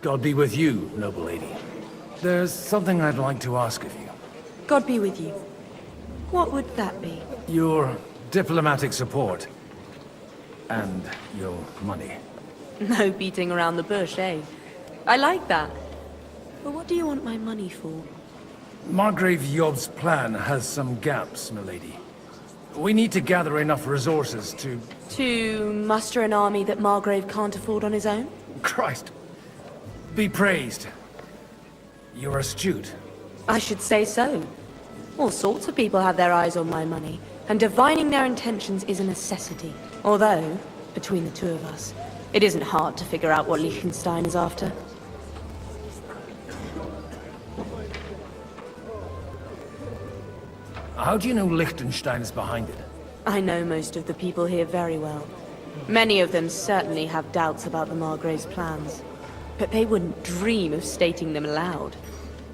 God be with you, noble lady. There's something I'd like to ask of you. God be with you. What would that be? Your diplomatic support. And your money. No beating around the bush, eh? I like that. But what do you want my money for? Margrave Yob's plan has some gaps, milady. We need to gather enough resources to... To muster an army that Margrave can't afford on his own? Christ! Be praised. You're astute. I should say so. All sorts of people have their eyes on my money, and divining their intentions is a necessity. Although, between the two of us, it isn't hard to figure out what Liechtenstein is after. How do you know Liechtenstein's behind it? I know most of the people here very well. Many of them certainly have doubts about the Margrave's plans. But they wouldn't dream of stating them aloud.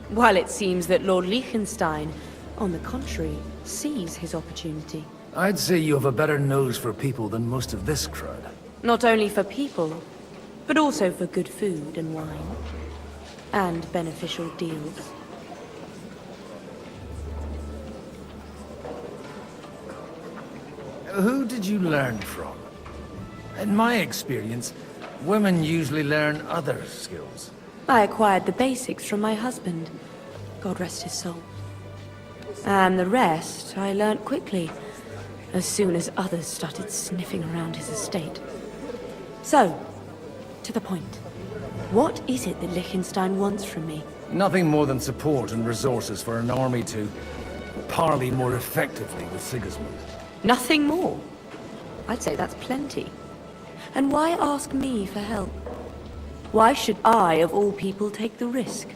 While it seems that Lord Liechtenstein, on the contrary, sees his opportunity. I'd say you have a better nose for people than most of this crowd. Not only for people, but also for good food and wine. And beneficial deals. Who did you learn from? In my experience, women usually learn other skills. I acquired the basics from my husband. God rest his soul. And the rest I learnt quickly, as soon as others started sniffing around his estate. So, to the point. What is it that Liechtenstein wants from me? Nothing more than support and resources for an army to parley more effectively with Sigismund. Nothing more? I'd say that's plenty. And why ask me for help? Why should I, of all people, take the risk?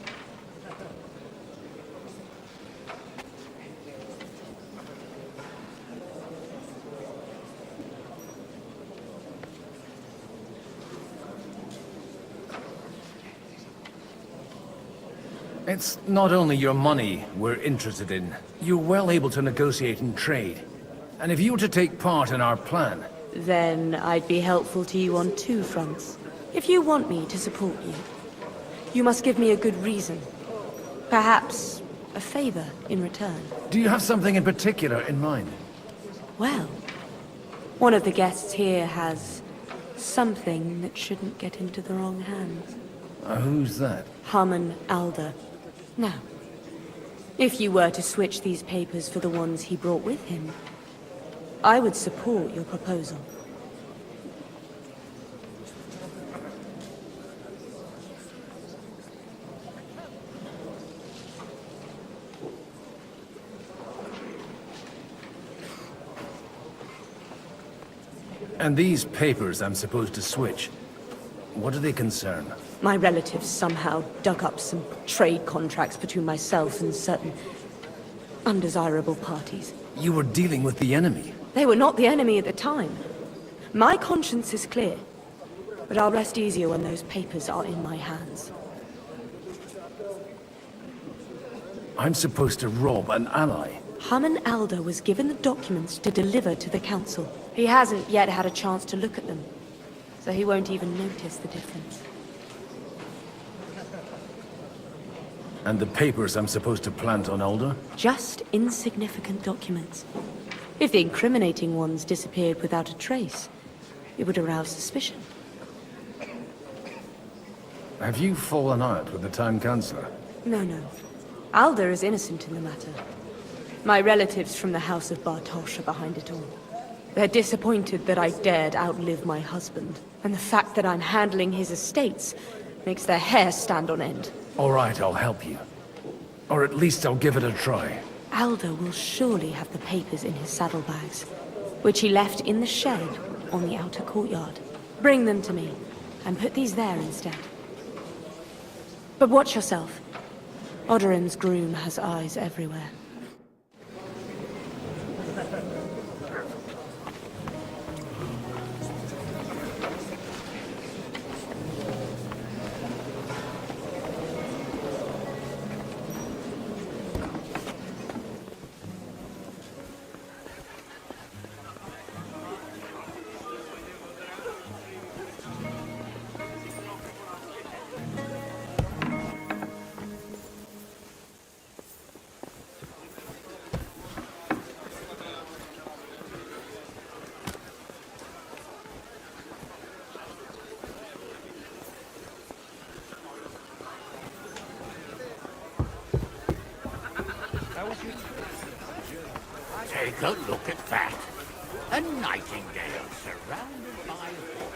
It's not only your money we're interested in. You're well able to negotiate and trade. And if you were to take part in our plan... Then I'd be helpful to you on two fronts. If you want me to support you, you must give me a good reason. Perhaps a favor in return. Do you have something in particular in mind? Well, one of the guests here has something that shouldn't get into the wrong hands. Who's that? Harman Alder. Now, if you were to switch these papers for the ones he brought with him, I would support your proposal. And these papers I'm supposed to switch, what do they concern? My relatives somehow dug up some trade contracts between myself and certain undesirable parties. You were dealing with the enemy. They were not the enemy at the time. My conscience is clear, but I'll rest easier when those papers are in my hands. I'm supposed to rob an ally. Harman Alder was given the documents to deliver to the council. He hasn't yet had a chance to look at them, so he won't even notice the difference. And the papers I'm supposed to plant on Alder? Just insignificant documents. If the incriminating ones disappeared without a trace, it would arouse suspicion. Have you fallen out with the Town Councillor? No. Alder is innocent in the matter. My relatives from the House of Bartosz are behind it all. They're disappointed that I dared outlive my husband, and the fact that I'm handling his estates makes their hair stand on end. All right, I'll help you. Or at least I'll give it a try. Alder will surely have the papers in his saddlebags, which he left in the shed on the outer courtyard. Bring them to me, and put these there instead. But watch yourself. Odorim's groom has eyes everywhere. Take a look at that. A nightingale surrounded by a boy.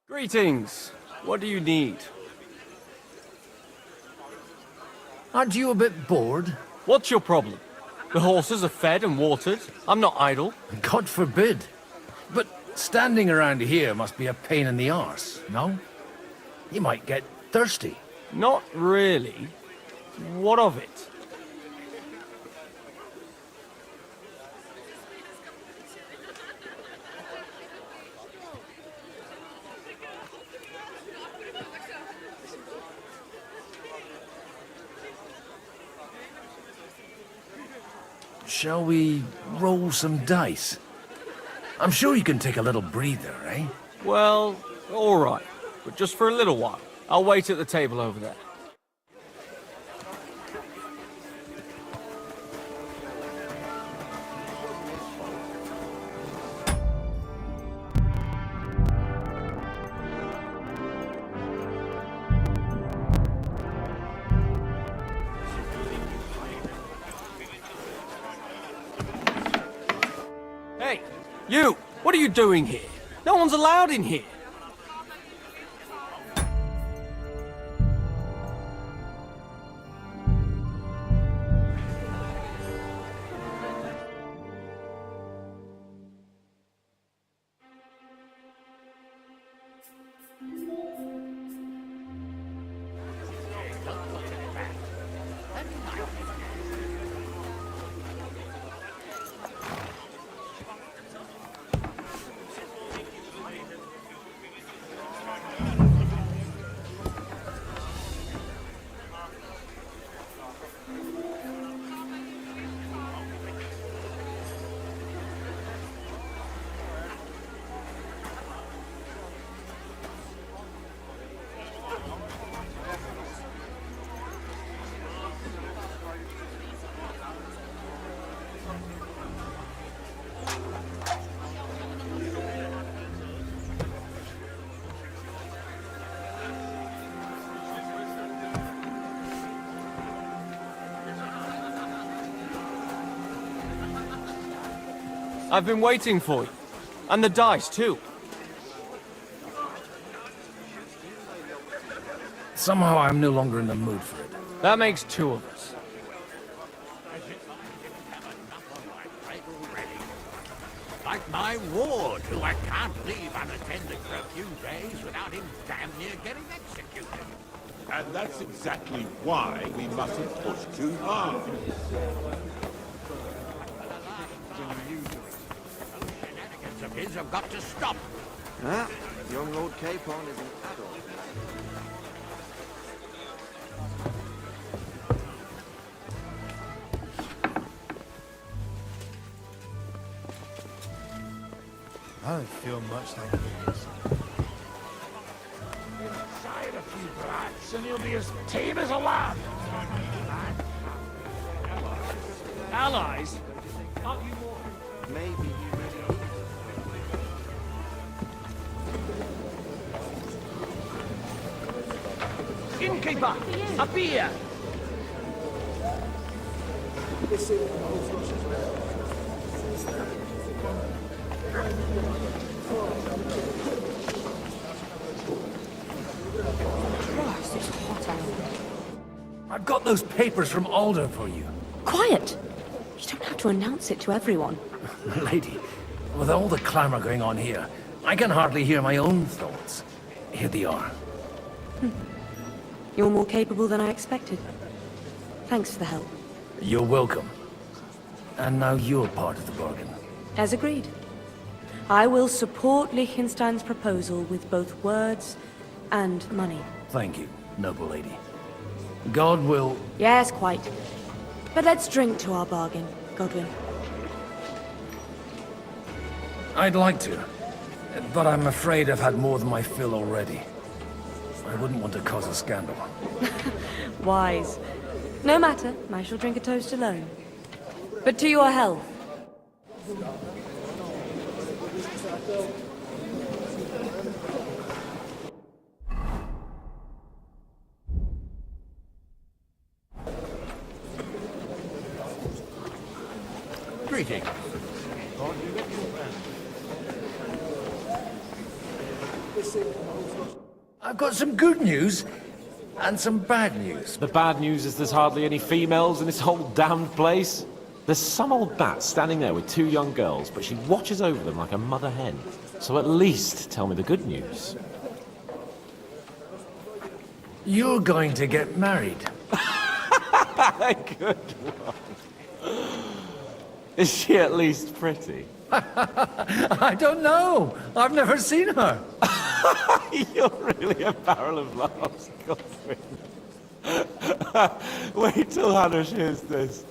Greetings. What do you need? Aren't you a bit bored? What's your problem? The horses are fed and watered. I'm not idle. God forbid. But standing around here must be a pain in the arse, no? You might get thirsty. Not really. What of it? Shall we roll some dice? I'm sure you can take a little breather, eh? Well, all right. But just for a little while. I'll wait at the table over there. Hey, you! What are you doing here? No one's allowed in here. I've been waiting for you. And the dice, too. Somehow I'm no longer in the mood for it. That makes two of us. Like my ward, who I can't leave unattended for a few days without him damn near getting executed. And that's exactly why we mustn't push too hard. Those shenanigans of his have got to stop. Ah, young Lord Capon is an adult. I don't feel much like this. Inside a few brats and he'll be as tame as a lamb. Allies? Aren't you more... Maybe you really need Innkeeper! Up here! Christ, it's hot out. I've got those papers from Alder for you. Quiet! You don't have to announce it to everyone. Lady, with all the clamor going on here, I can hardly hear my own thoughts. Here they are. You're more capable than I expected. Thanks for the help. You're welcome. And now you're part of the bargain. As agreed. I will support Liechtenstein's proposal with both words and money. Thank you, noble lady. God will... Yes, quite. But let's drink to our bargain, Godwin. I'd like to, but I'm afraid I've had more than my fill already. I wouldn't want to cause a scandal. Wise. No matter, I shall drink a toast alone. But to your health. Greetings. I've got some good news and some bad news. The bad news is there's hardly any females in this whole damned place. There's some old bat standing there with two young girls, but she watches over them like a mother hen. So at least tell me the good news. You're going to get married. Good one. Is she at least pretty? I don't know. I've never seen her. You're really a barrel of laughs, Godwin. Wait till Hannah hears this.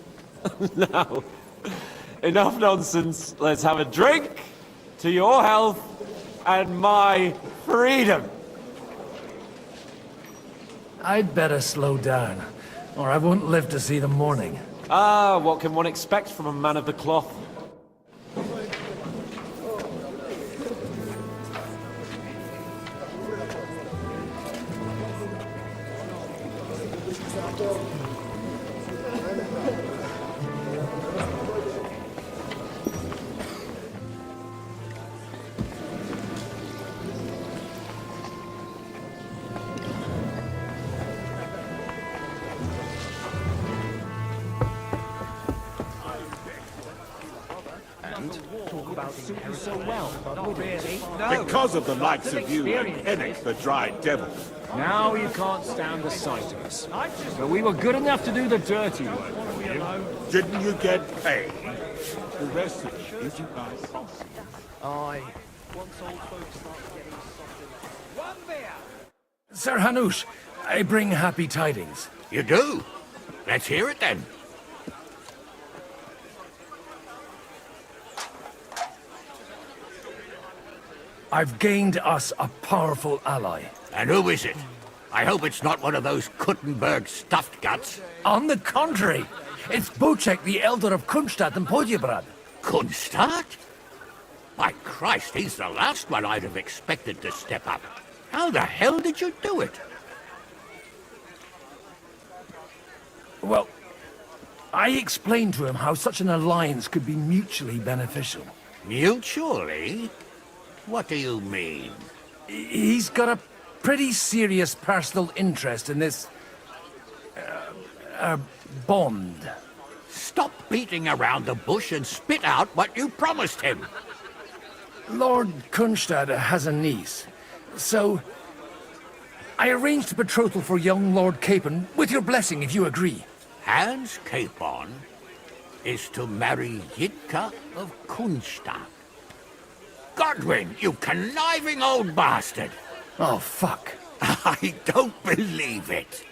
Now, enough nonsense. Let's have a drink to your health and my freedom. I'd better slow down, or I won't live to see the morning. Ah, what can one expect from a man of the cloth? Because of the likes of you and Hennick, the dry devil. Now you can't stand the sight of us. But we were good enough to do the dirty work for you. Didn't you get paid? The rest of it isn't my problem. Sir Hanush, I bring happy tidings. You do? Let's hear it then. I've gained us a powerful ally. And who is it? I hope it's not one of those Kuttenberg stuffed guts. On the contrary, it's Bocek, the Elder of Kunstadt and Podjebrad. Kunstadt? By Christ, he's the last one I'd have expected to step up. How the hell did you do it? Well, I explained to him how such an alliance could be mutually beneficial. Mutually? What do you mean? He's got a pretty serious personal interest in this... bond. Stop beating around the bush and spit out what you promised him. Lord Kunstad has a niece, so... I arranged a betrothal for young Lord Capon, with your blessing if you agree. Hans Capon is to marry Yitka of Kunstadt. Godwin, you conniving old bastard! Oh, fuck. I don't believe it.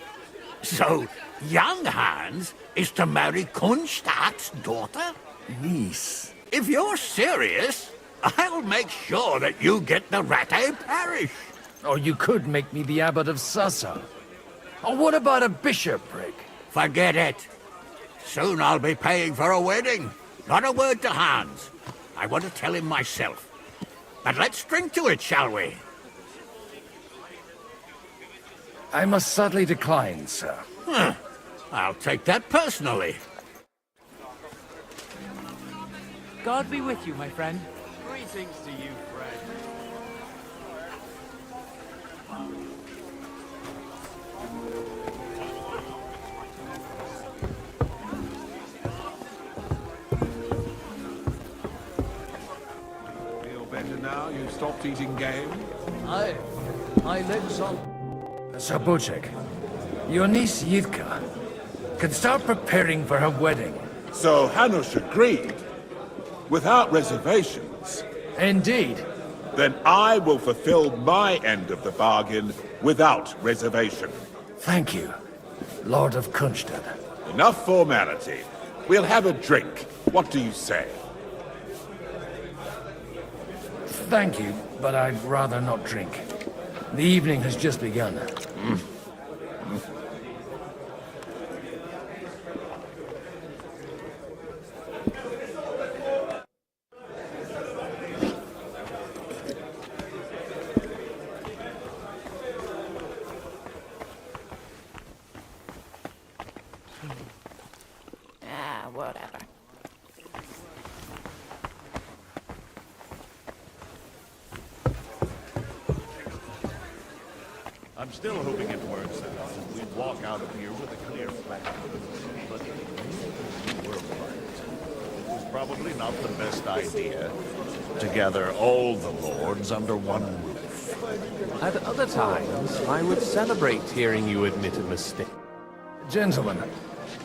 So, young Hans is to marry Kunstadt's daughter? Niece. If you're serious, I'll make sure that you get the Rattay parish. Or you could make me the abbot of Sassa. Or what about a bishopric? Forget it. Soon I'll be paying for a wedding. Not a word to Hans. I want to tell him myself. But let's drink to it, shall we? I must sadly decline, sir. I'll take that personally. God be with you, my friend. Greetings to you, friend. Feel better now? You've stopped eating game? My lips on... Sir Bocek, your niece Yitka can start preparing for her wedding. So Hanush agreed, without reservations. Indeed. Then I will fulfill my end of the bargain without reservation. Thank you, Lord of Kunstad. Enough formality. We'll have a drink. What do you say? Thank you, but I'd rather not drink. The evening has just begun. Whatever. I'm still hoping it works out, and we'd walk out of here with a clear plan. But it was probably not the best idea to gather all the lords under one roof. At other times, I would celebrate hearing you admit a mistake. Gentlemen,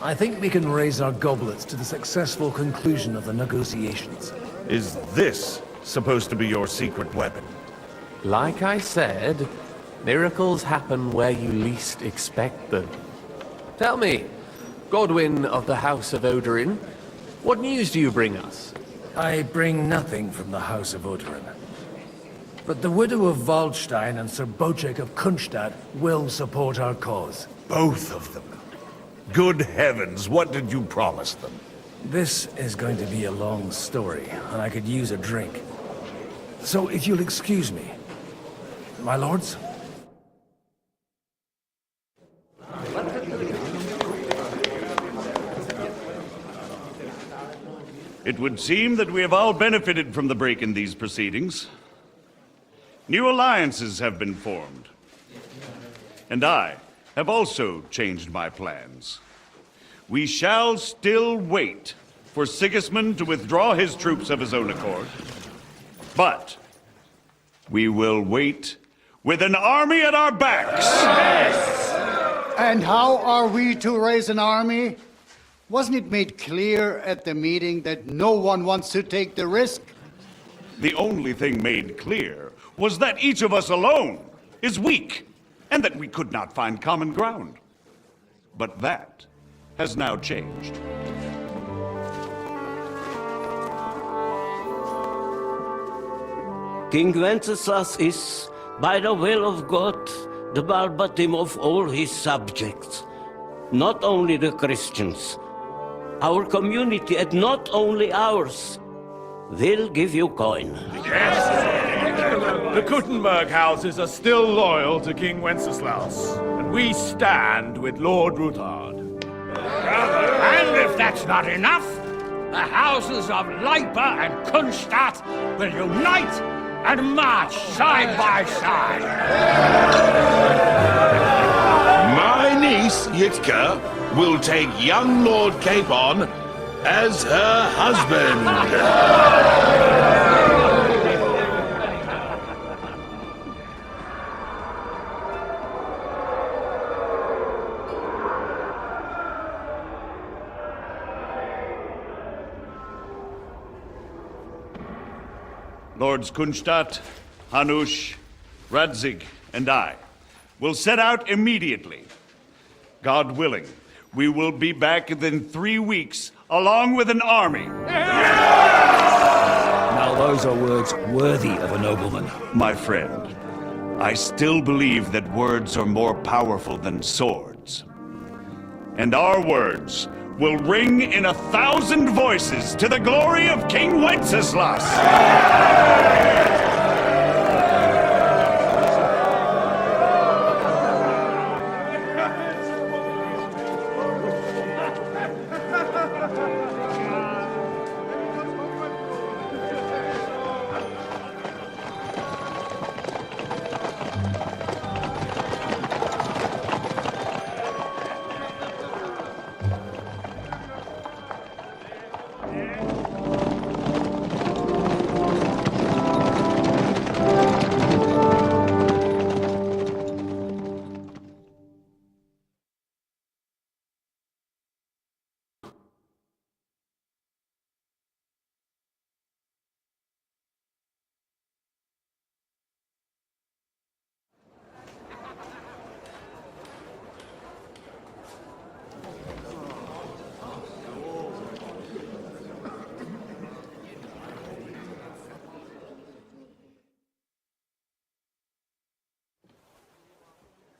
I think we can raise our goblets to the successful conclusion of the negotiations. Is this supposed to be your secret weapon? Like I said, miracles happen where you least expect them. Tell me, Godwin of the House of Odorin, what news do you bring us? I bring nothing from the House of Odorin. But the widow of Waldstein and Sir Bocek of Kunstadt will support our cause. Both of them. Good heavens, what did you promise them? This is going to be a long story, and I could use a drink. So if you'll excuse me. My lords? It would seem that we have all benefited from the break in these proceedings. New alliances have been formed. And I have also changed my plans. We shall still wait for Sigismund to withdraw his troops of his own accord, but we will wait with an army at our backs. And how are we to raise an army? Wasn't it made clear at the meeting that no one wants to take the risk? The only thing made clear was that each of us alone is weak, and that we could not find common ground. But that has now changed. King Wenceslas is, by the will of God, the Balbatim of all his subjects. Not only the Christians, our community, and not only ours, will give you coin. The Kuttenberg houses are still loyal to King Wenceslas, and we stand with Lord Ruthard. And if that's not enough, the houses of Leipa and Kunstadt will unite and march side by side. My niece, Yitka, will take young Lord Capon as her husband. Lords Kunstadt, Hanush, Radzig, and I will set out immediately. God willing, we will be back within 3 weeks, along with an army. Now those are words worthy of a nobleman. My friend, I still believe that words are more powerful than swords. And our words will ring in 1,000 voices to the glory of King Wenceslas!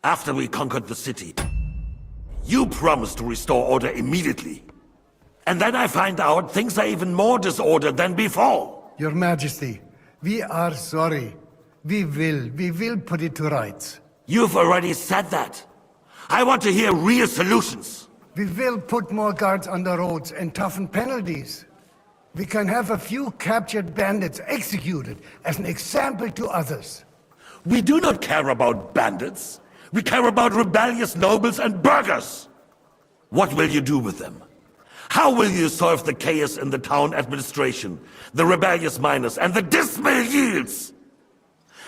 after we conquered the city. You promised to restore order immediately. And then I find out things are even more disordered than before. Your Majesty, we are sorry. We will put it to rights. You've already said that. I want to hear real solutions. We will put more guards on the roads and toughen penalties. We can have a few captured bandits executed as an example to others. We do not care about bandits. We care about rebellious nobles and burghers. What will you do with them? How will you solve the chaos in the town administration, the rebellious miners, and the dismal yields?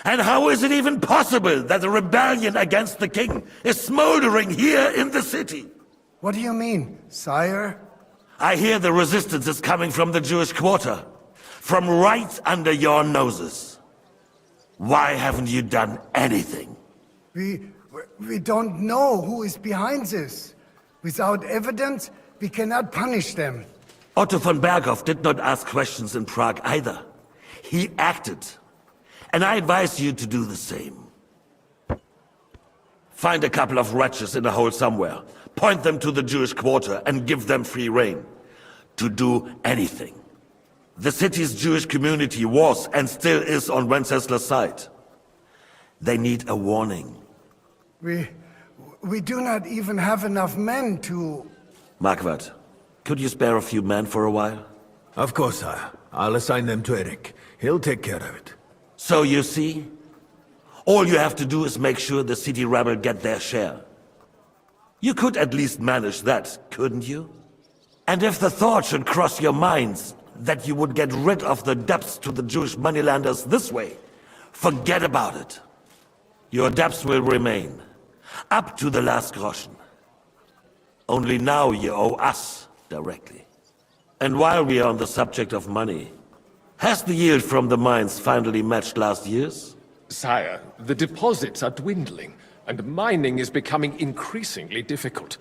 And how is it even possible that a rebellion against the king is smoldering here in the city? What do you mean, sire? I hear the resistance is coming from the Jewish quarter, from right under your noses. Why haven't you done anything? We don't know who is behind this. Without evidence, we cannot punish them. Otto von Berghoff did not ask questions in Prague either. He acted. And I advise you to do the same. Find a couple of wretches in a hole somewhere, point them to the Jewish quarter, and give them free rein to do anything. The city's Jewish community was and still is on Wencesla's side. They need a warning. We do not even have enough men to... Marquardt, could you spare a few men for a while? Of course, sire. I'll assign them to Eric. He'll take care of it. So you see, all you have to do is make sure the city rebel get their share. You could at least manage that, couldn't you? And if the thought should cross your minds that you would get rid of the debts to the Jewish moneylanders this way, forget about it. Your debts will remain, up to the last groschen. Only now you owe us directly. And while we are on the subject of money, has the yield from the mines finally matched last year's? Sire, the deposits are dwindling, and mining is becoming increasingly difficult.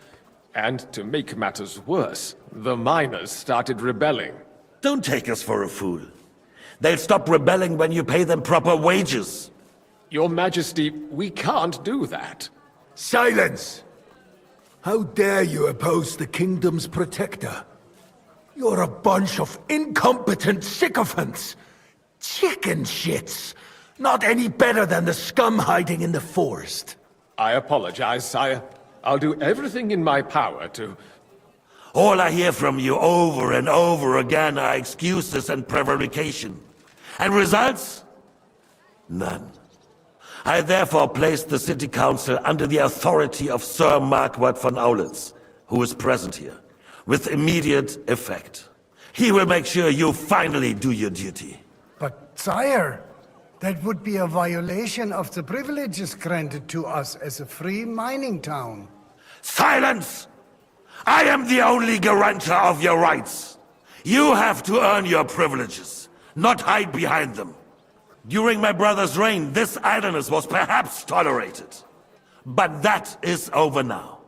And to make matters worse, the miners started rebelling. Don't take us for a fool. They'll stop rebelling when you pay them proper wages. Your Majesty, we can't do that. Silence! How dare you oppose the kingdom's protector? You're a bunch of incompetent sycophants! Chicken shits! Not any better than the scum hiding in the forest. I apologize, sire. I'll do everything in my power to... All I hear from you over and over again are excuses and prevarication. And results? None. I therefore place the city council under the authority of Sir Marquardt von Aulitz, who is present here, with immediate effect. He will make sure you finally do your duty. But, sire, that would be a violation of the privileges granted to us as a free mining town. Silence! I am the only guarantor of your rights. You have to earn your privileges, not hide behind them. During my brother's reign, this idleness was perhaps tolerated. But that is over now.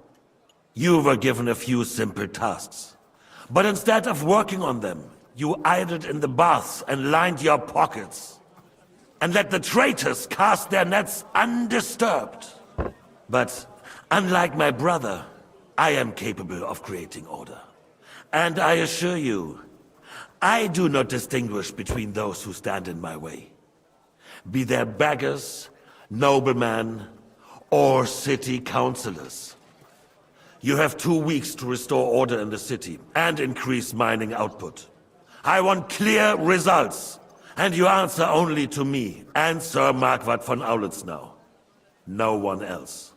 You were given a few simple tasks. But instead of working on them, you idled in the baths and lined your pockets. And let the traitors cast their nets undisturbed. But unlike my brother, I am capable of creating order. And I assure you, I do not distinguish between those who stand in my way. Be they beggars, noblemen, or city councillors. You have 2 weeks to restore order in the city and increase mining output. I want clear results, and you answer only to me and Sir Marquardt von Aulitz now. No one else.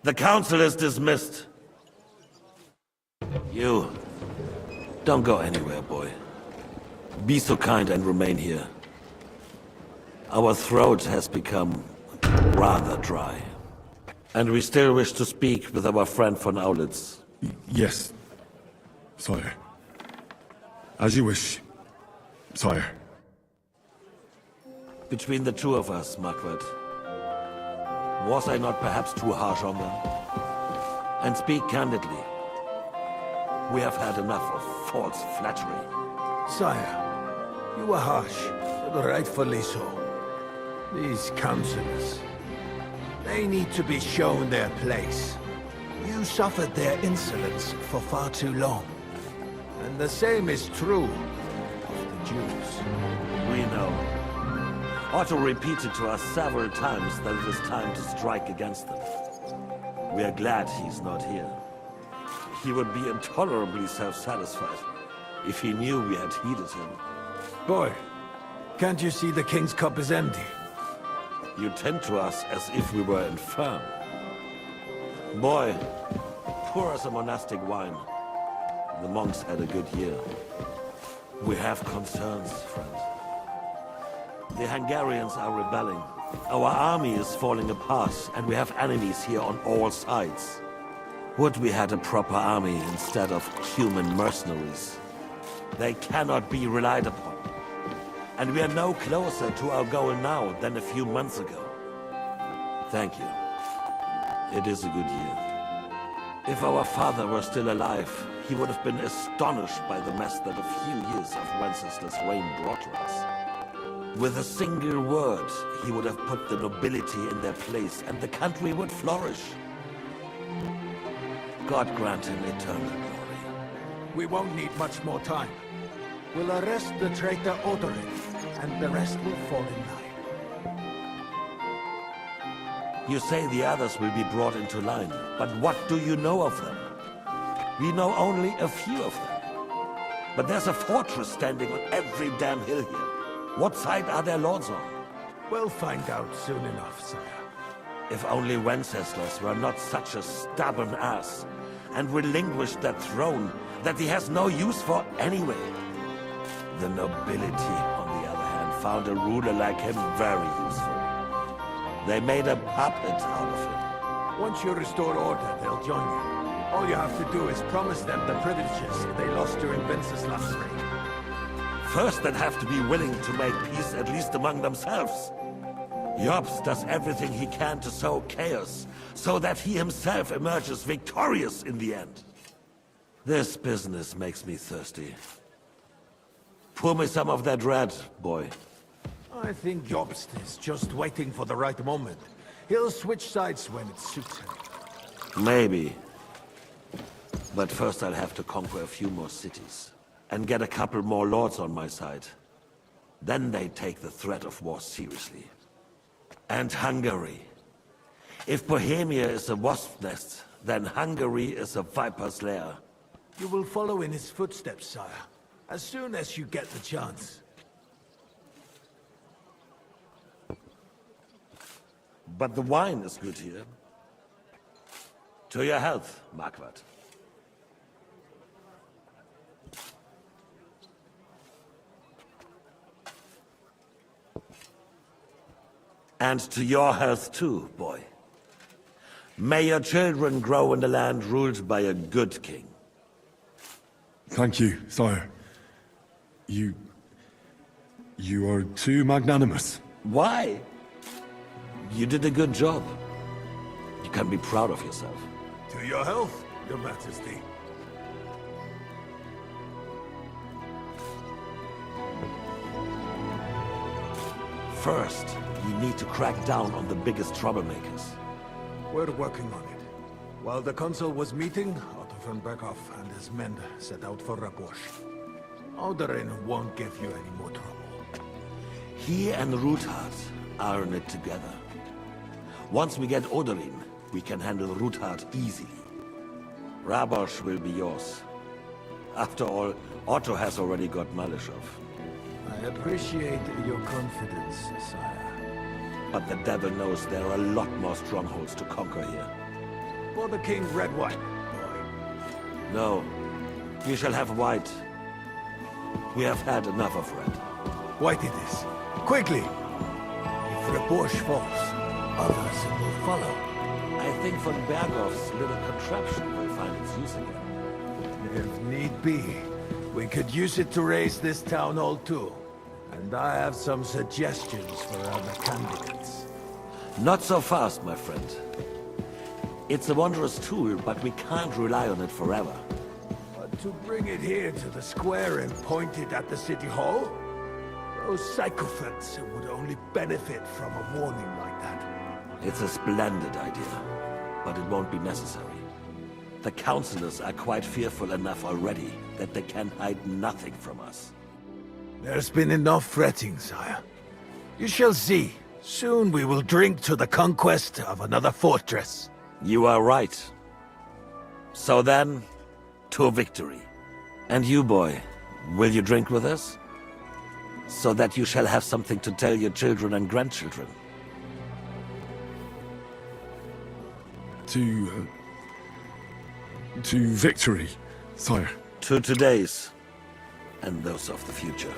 The council is dismissed. You, don't go anywhere, boy. Be so kind and remain here. Our throat has become rather dry. And we still wish to speak with our friend von Aulitz. Yes, sire. As you wish, sire. Between the two of us, Marquardt, was I not perhaps too harsh on them? And speak candidly, we have had enough of false flattery. Sire, You were harsh, but rightfully so. These councillors, they need to be shown their place. You suffered their insolence for far too long. And the same is true of the Jews. We know. Otto repeated to us several times that it is time to strike against them. We are glad he's not here. He would be intolerably self-satisfied if he knew we had heeded him. Boy, can't you see the King's cup is empty? You tend to us as if we were infirm. Boy, pour us a monastic wine. The monks had a good year. We have concerns, friend. The Hungarians are rebelling. Our army is falling apart, and we have enemies here on all sides. Would we had a proper army instead of human mercenaries? They cannot be relied upon. And we are no closer to our goal now than a few months ago. Thank you. It is a good year. If our father were still alive, he would have been astonished by the mess that a few years of Wenceslas' reign brought to us. With a single word, he would have put the nobility in their place, and the country would flourish. God grant him eternal glory. We won't need much more time. We'll arrest the traitor Odorin, and the rest will fall in line. You say the others will be brought into line, but what do you know of them? We know only a few of them. But there's a fortress standing on every damn hill here. What side are their lords on? We'll find out soon enough, sire. If only Wenceslas were not such a stubborn ass, and relinquished that throne that he has no use for anyway. The nobility, on the other hand, found a ruler like him very useful. They made a puppet out of him. Once you restore order, they'll join you. All you have to do is promise them the privileges they lost during Wenceslas' reign. First, they'd have to be willing to make peace at least among themselves. Jobs does everything he can to sow chaos, so that he himself emerges victorious in the end. This business makes me thirsty. Pour me some of that red, boy. I think Jobst is just waiting for the right moment. He'll switch sides when it suits him. Maybe. But first I'll have to conquer a few more cities. And get a couple more lords on my side. Then they take the threat of war seriously. And Hungary. If Bohemia is a wasp's nest, then Hungary is a viper's lair. You will follow in his footsteps, sire. As soon as you get the chance. But the wine is good here. To your health, Marquardt. And to your health too, boy. May your children grow in a land ruled by a good king. Thank you, sire. You are too magnanimous. Why? You did a good job. You can be proud of yourself. To your health, Your Majesty. First, you need to crack down on the biggest troublemakers. We're working on it. While the Council was meeting, Otto von Berghoff and his men set out for Rabosch. Odorin won't give you any more trouble. He and Ruthard are in it together. Once we get Odorin, we can handle Ruthard easily. Rabosch will be yours. After all, Otto has already got Malishov. I appreciate your confidence, sire. But the devil knows there are a lot more strongholds to conquer here. For the King, red wine, boy. No. We shall have white. We have had enough of red. White it is. Quickly! If Rabosch falls, others will follow. I think von Berghoff's little contraption will find its use again. If need be, we could use it to raise this town hall too. And I have some suggestions for other candidates. Not so fast, my friend. It's a wondrous tool, but we can't rely on it forever. But to bring it here to the square and point it at the city hall? Those sycophants would only benefit from a warning like that. It's a splendid idea, but it won't be necessary. The councillors are quite fearful enough already that they can hide nothing from us. There's been enough fretting, sire. You shall see. Soon we will drink to the conquest of another fortress. You are right. So then, to victory. And you, boy, will you drink with us? So that you shall have something to tell your children and grandchildren. To victory, sire. To today's, and those of the future.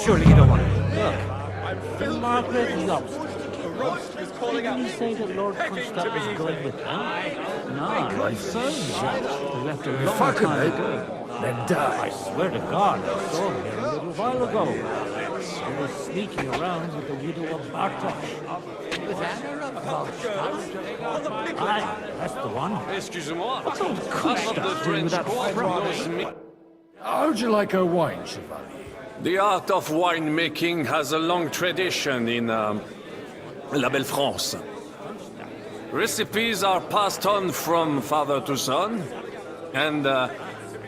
Surely you don't want to look. Margaret loves Didn't he say that Lord Kunstad was going with them? No, my son, he left a long time ago. Then die. I swear to God, I saw him here a little while ago. He was sneaking around with the widow of Bartosz. With Anna of Bartosz? Aye, that's the one. Excusez-moi. What's old Kunstad doing with that frog? How would you like a wine, Chevalier? The art of winemaking has a long tradition in La Belle France. Recipes are passed on from father to son, and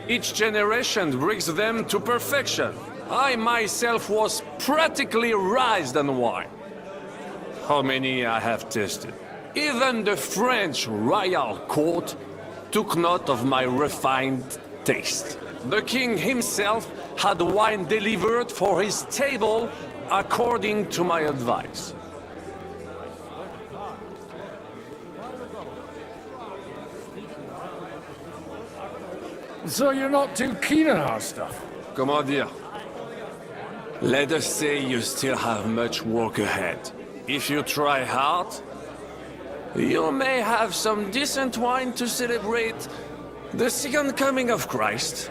each generation brings them to perfection. I myself was practically raised on wine. How many I have tasted. Even the French royal court took note of my refined taste. The king himself had wine delivered for his table according to my advice. So you're not too keen on our stuff? Comment dire? Let us say you still have much work ahead. If you try hard, you may have some decent wine to celebrate the second coming of Christ.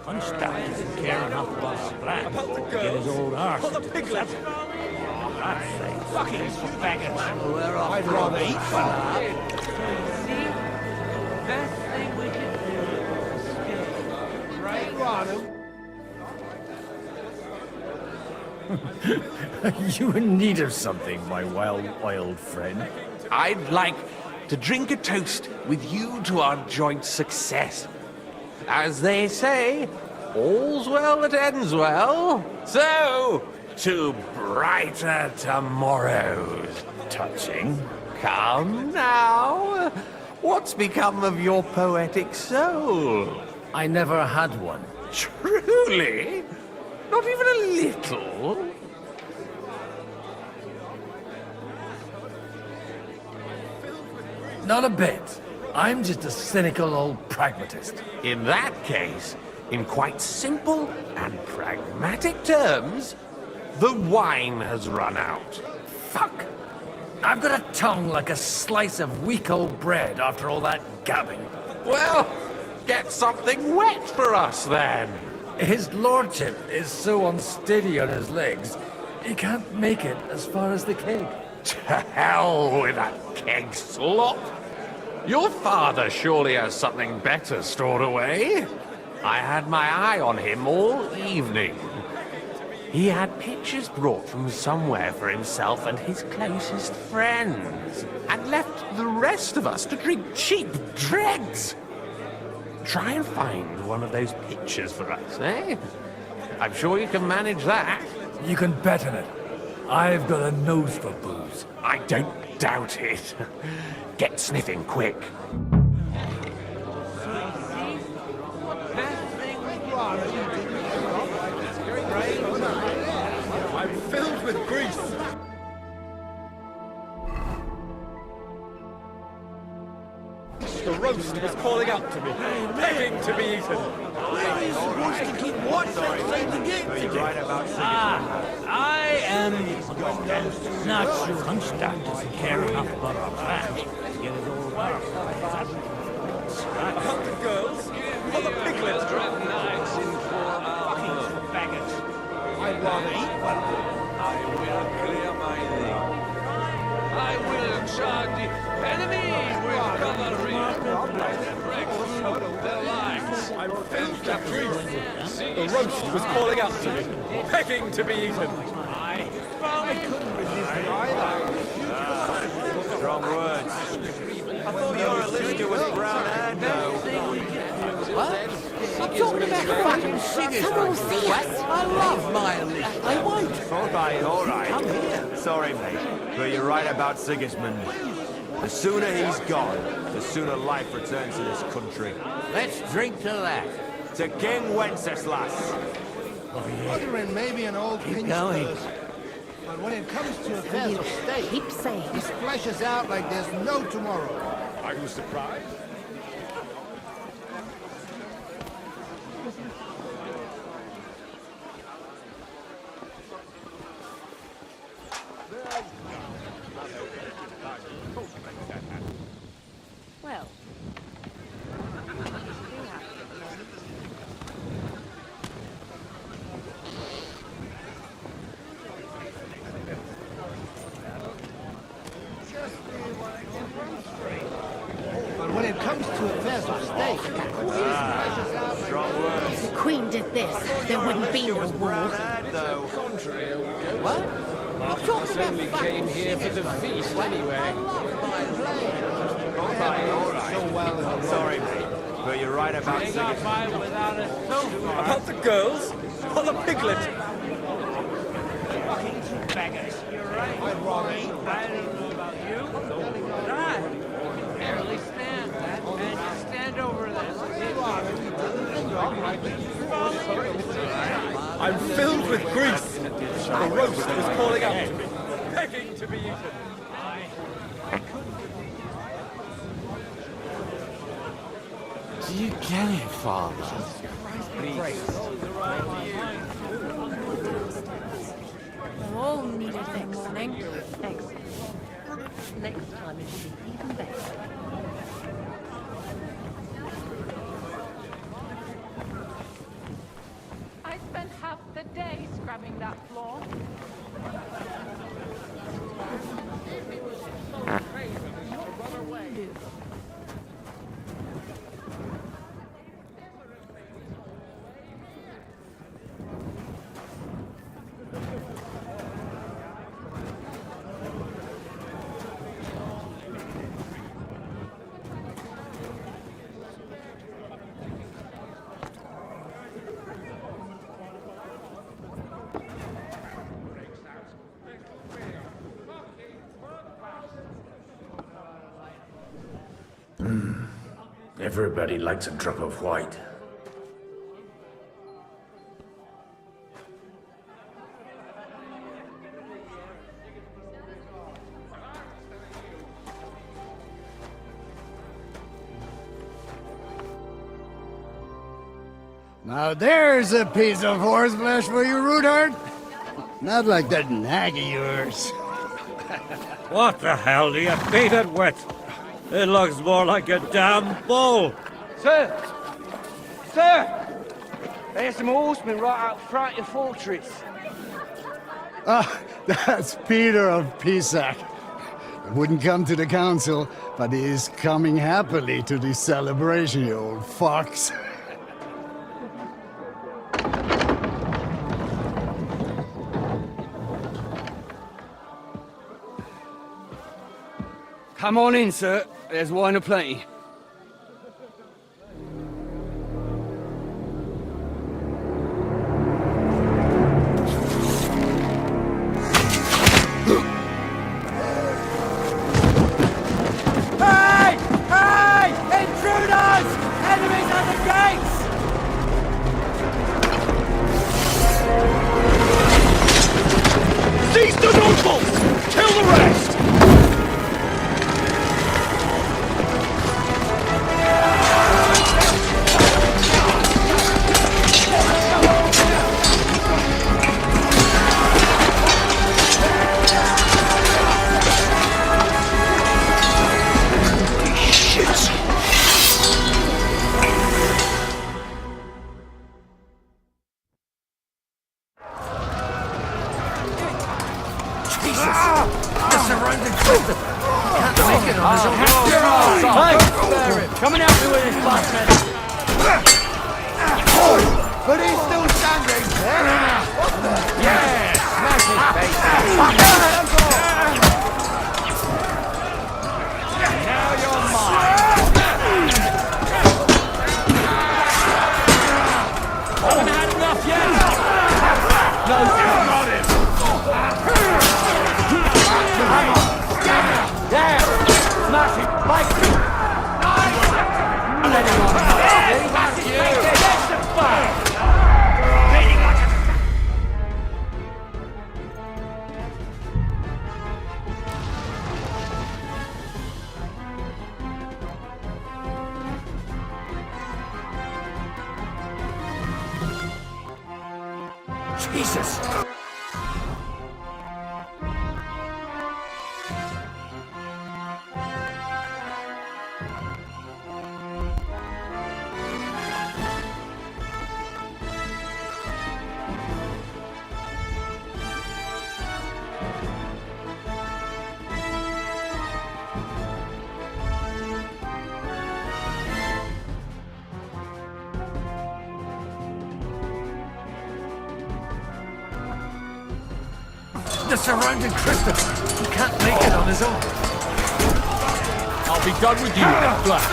Kunstad doesn't care enough about Splat to get his old arse into the clever. God's sake, fucking faggots. We're off. I'd rather eat for that. Best thing we can do is right on Are you in need of something, my wild friend? I'd like to drink a toast with you to our joint success. As they say, all's well that ends well. So, to brighter tomorrows. Touching. Come now. What's become of your poetic soul? I never had one. Truly? Not even a little? Not a bit. I'm just a cynical old pragmatist. In that case, in quite simple and pragmatic terms, the wine has run out. Fuck! I've got a tongue like a slice of weak old bread after all that gabbing. Well, get something wet for us then. His lordship is so unsteady on his legs, he can't make it as far as the keg. To hell with that keg slop. Your father surely has something better stored away. I had my eye on him all evening. He had pictures brought from somewhere for himself and his closest friends, and left the rest of us to drink cheap dregs. Try and find one of those pictures for us, eh? I'm sure you can manage that. You can bet on it. I've got a nose for booze. I don't doubt it. Get sniffing quick. I'm filled with grease. The roast was calling out to me, begging to be eaten. Where are you supposed to keep watch outside the gate today? I am not sure Hunchback doesn't care enough about our plan to get it all right. About the girls, or the piglets? Fucking faggots. I'd rather eat one. I will clear my name. I will charge the enemy with cavalry. The lights. I'm filled with grief. The roast was calling out to me, begging to be eaten. I couldn't resist it either. Strong words. I thought your Alicia was brown-haired, though. What? I'm talking about fucking Sigismund. Come on, see us. I love my Alicia. I won't. All right. Come here. Sorry, mate, but you're right about Sigismund. The sooner he's gone, the sooner life returns to this country. Let's drink to that. To King Wenceslas. Othering may be an old pinch going. person, but when it comes to affairs of state, Keep saying he splashes out like there's no tomorrow. Are you surprised? well. But when it comes to affairs of state, he splashes out like If the Queen did this, there wouldn't be no war. What? I'm talking about We came here for the feast anyway. so well in the Sorry, mate, but you're right about Sigismund. About the girls, or the piglet? Fucking faggots. You're right. I'd rather eat I don't know about you. Right. Barely stand, man. And stand over this. I'm filled with grief. The roast was calling out to me, begging to be eaten. Do you get it, Father? We're all needed that morning. Excellent. Next time it should be even better. I spent half the day scrubbing that floor. Everybody likes a drop of white. Now there's a piece of horseflesh for you, Rootard. Not like that nag of yours. What the hell do you beat it with? It looks more like a damn bull. Sir! Sir! There's some horsemen right out front of your fortress. Ah, that's Peter of Pisac. He wouldn't come to the council, but he is coming happily to the celebration, you old fox. Come on in, sir. There's wine aplenty. Hey! Hey! Intruders! Enemies at the gates! Seize the nobles! Kill the rest! But he's still standing. Yeah! Smash his face! Now you're mine! Haven't had enough yet! No, got him! Yeah! Smash it! Like it! Let him on! That's you! Get some fun! Jesus! The surrounding crystal. He can't make it on his own. I'll be done with you in a flash.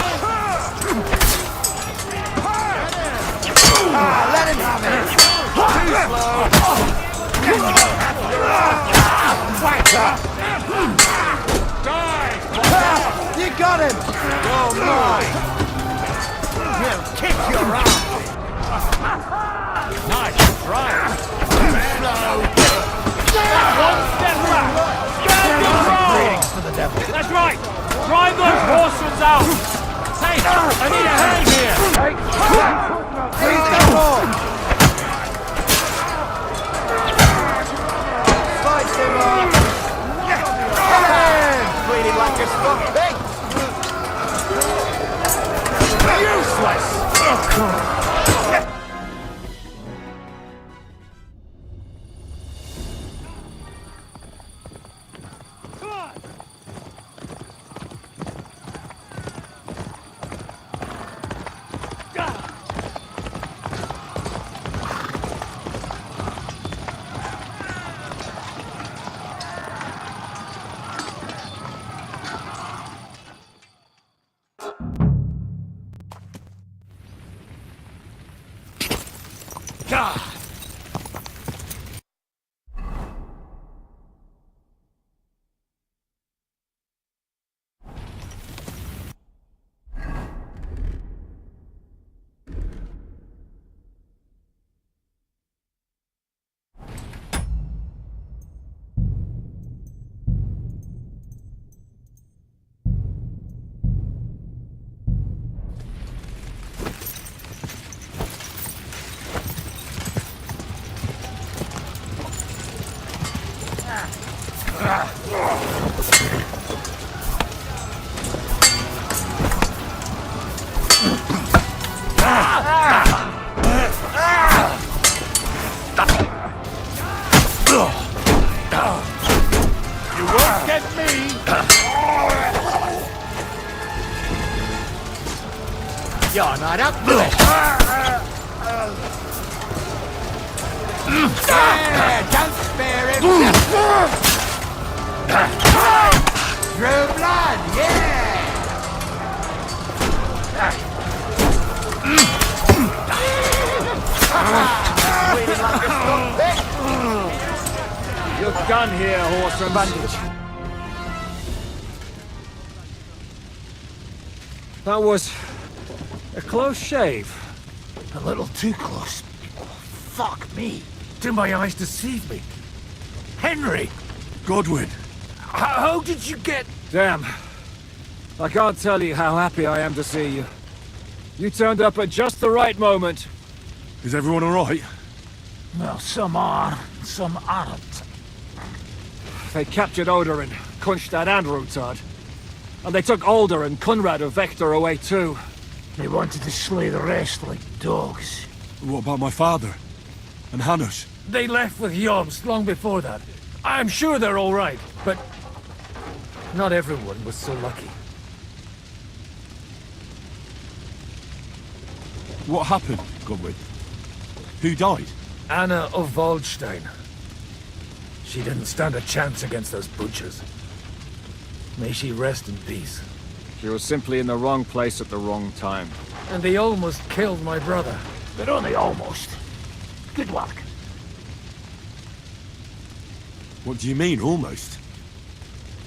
Let him have it! Too slow! Die! You got him! You're mine! He'll kick your ass! Nice try. Too slow! One step back. Stand your ground. For the devil. That's right. Drive those horses out. Hey, I need a hand here. Please come on! Slice him up! Bleeding like a skunk pig! Useless! You won't get me! You're not up to it! Yeah, don't spare him! Drew blood, yeah! You're done here, horse and bandage. That was a close shave. A little too close. Fuck me. Do my eyes deceive me? Henry! Godwin! How did you get... Damn. I can't tell you how happy I am to see you. You turned up at just the right moment. Is everyone alright? Well, some are, some aren't. They captured Odorin, Kunstad and Rutard. And they took Alder and Kunrad of Vector away too. They wanted to slay the rest like dogs. What about my father? And Hanush? They left with Yobs long before that. I'm sure they're all right, but not everyone was so lucky. What happened, Godwin? Who died? Anna of Waldstein. She didn't stand a chance against those butchers. May she rest in peace. She was simply in the wrong place at the wrong time. And they almost killed my brother. But only almost. Good work. What do you mean, almost?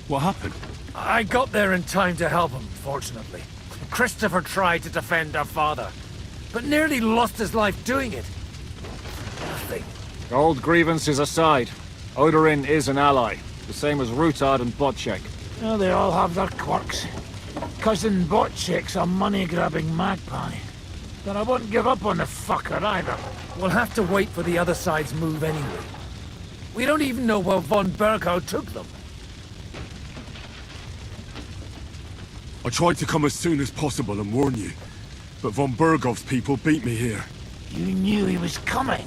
What happened? I got there in time to help him, fortunately. Christopher tried to defend our father, but nearly lost his life doing it. Nothing. Old grievances aside, Odorin is an ally, the same as Rutard and Botchek. Well, they all have their quirks. Cousin Botchek's a money-grabbing magpie. But I wouldn't give up on the fucker either. We'll have to wait for the other side's move anyway. We don't even know where von Berghout took them. I tried to come as soon as possible and warn you, but von Bergov's people beat me here. You knew he was coming.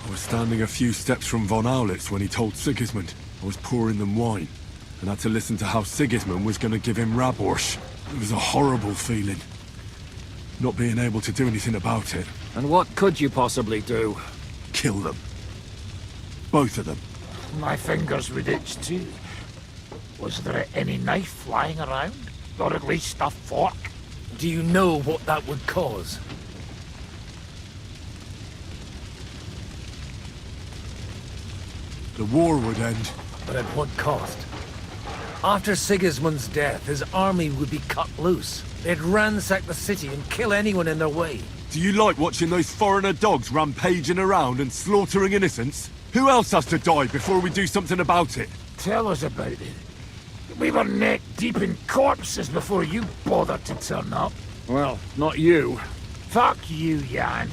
I was standing a few steps from von Aulitz when he told Sigismund I was pouring them wine, and had to listen to how Sigismund was going to give him Raborsch. It was a horrible feeling, not being able to do anything about it. And what could you possibly do? Kill them. Both of them. My fingers would itch too. Was there any knife lying around? Or at least a fork? Do you know what that would cause? The war would end. But at what cost? After Sigismund's death, his army would be cut loose. They'd ransack the city and kill anyone in their way. Do you like watching those foreigner dogs rampaging around and slaughtering innocents? Who else has to die before we do something about it? Tell us about it. We were neck deep in corpses before you bothered to turn up. Well, not you. Fuck you, Jan.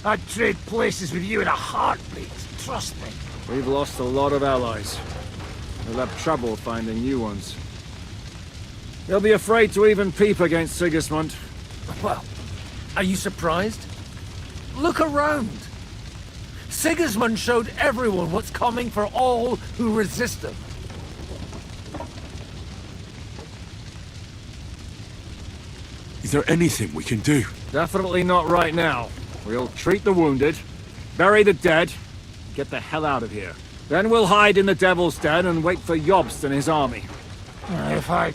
I'd trade places with you in a heartbeat, trust me. We've lost a lot of allies. We'll have trouble finding new ones. They'll be afraid to even peep against Sigismund. Well, are you surprised? Look around. Sigismund showed everyone what's coming for all who resist him. Is there anything we can do? Definitely not right now. We'll treat the wounded, bury the dead, get the hell out of here. Then we'll hide in the Devil's Den and wait for Jobst and his army. If I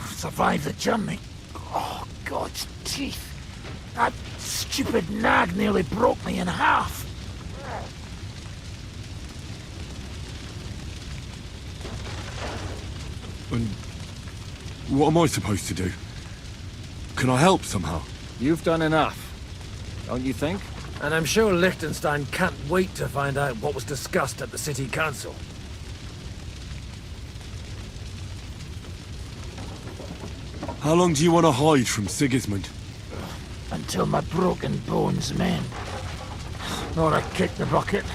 survive the journey... Oh, God's teeth. That stupid nag nearly broke me in half. And what am I supposed to do? Can I help somehow? You've done enough, don't you think? And I'm sure Liechtenstein can't wait to find out what was discussed at the city council. How long do you want to hide from Sigismund? Until my broken bones mend. Or I kick the bucket.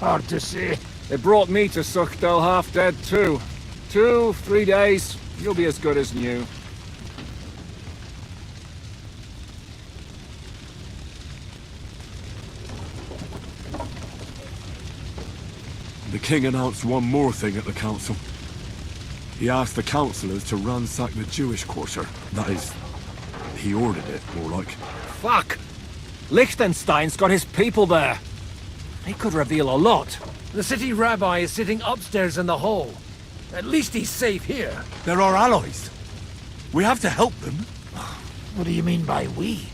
Hard to say. It brought me to Suchdal half dead too. 2-3 days, you'll be as good as new. The king announced one more thing at the council. He asked the councillors to ransack the Jewish quarter. That is, he ordered it, more like. Fuck! Liechtenstein's got his people there. He could reveal a lot. The city rabbi is sitting upstairs in the hall. At least he's safe here. They're our allies. We have to help them. What do you mean by we?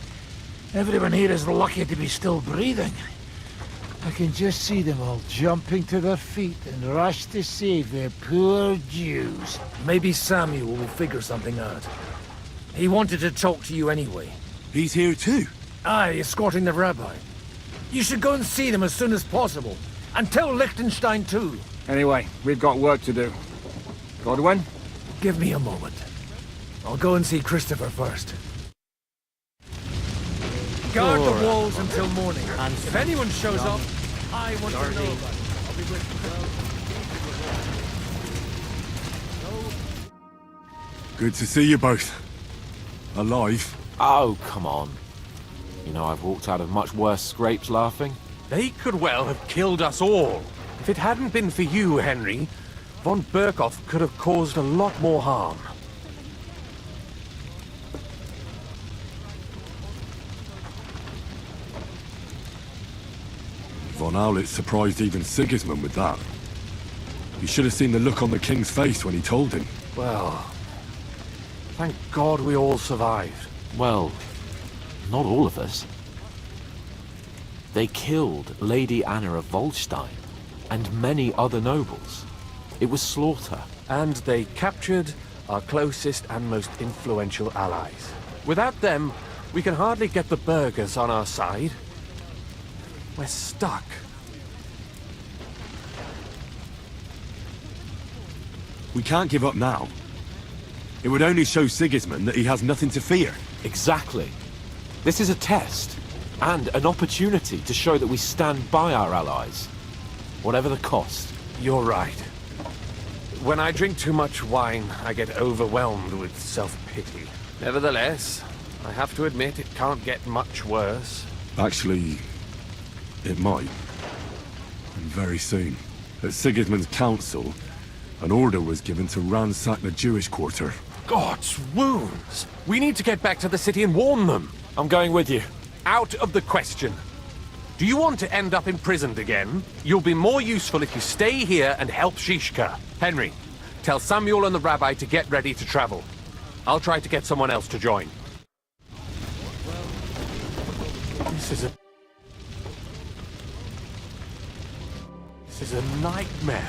Everyone here is lucky to be still breathing. I can just see them all jumping to their feet and rush to save their poor Jews. Maybe Samuel will figure something out. He wanted to talk to you anyway. He's here too? Aye, escorting the rabbi. You should go and see them as soon as possible. And tell Liechtenstein too. Anyway, we've got work to do. Godwin? Give me a moment. I'll go and see Christopher first. Guard the walls until morning. If anyone shows up, I want to know about it. I'll be with you. Good to see you both. Alive. Oh, come on. You know, I've walked out of much worse scrapes laughing. They could well have killed us all. If it hadn't been for you, Henry, Von Berkhoff could have caused a lot more harm. Von Aulitz surprised even Sigismund with that. You should have seen the look on the king's face when he told him. Well, thank God we all survived. Well, not all of us. They killed Lady Anna of Volstein and many other nobles. It was slaughter. And they captured our closest and most influential allies. Without them, we can hardly get the burghers on our side. We're stuck. We can't give up now. It would only show Sigismund that he has nothing to fear. Exactly. This is a test, and an opportunity to show that we stand by our allies, whatever the cost. You're right. When I drink too much wine, I get overwhelmed with self-pity. Nevertheless, I have to admit it can't get much worse. Actually, it might. And very soon. At Sigismund's council, an order was given to ransack the Jewish quarter. God's wounds! We need to get back to the city and warn them. I'm going with you. Out of the question. Do you want to end up imprisoned again? You'll be more useful if you stay here and help Shishka. Henry, tell Samuel and the rabbi to get ready to travel. I'll try to get someone else to join. This is a nightmare.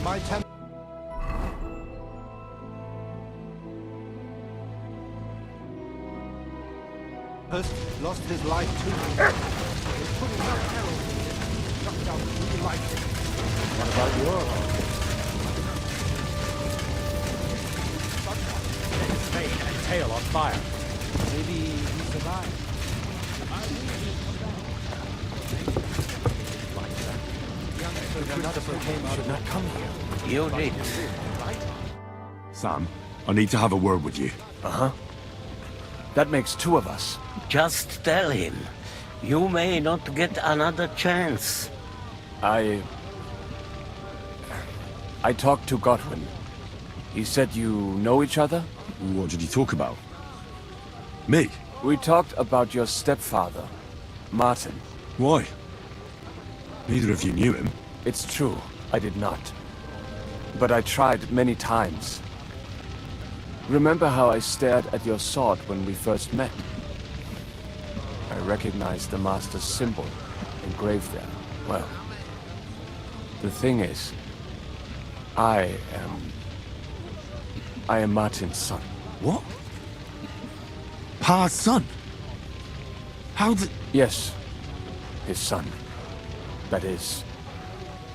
My temp lost his life too. What about yours? His mane and tail on fire. Maybe he survived. Should not come here. You did. Sam, I need to have a word with you. Uh-huh. That makes two of us. Just tell him. You may not get another chance. I talked to Godwin. He said you know each other? What did you talk about? Me? We talked about your stepfather, Martin. Why? Neither of you knew him. It's true, I did not. But I tried many times. Remember how I stared at your sword when we first met? I recognized the Master's symbol engraved there. Well, the thing is, I am Martin's son. What? Pa's son? How the... Yes, his son. That is,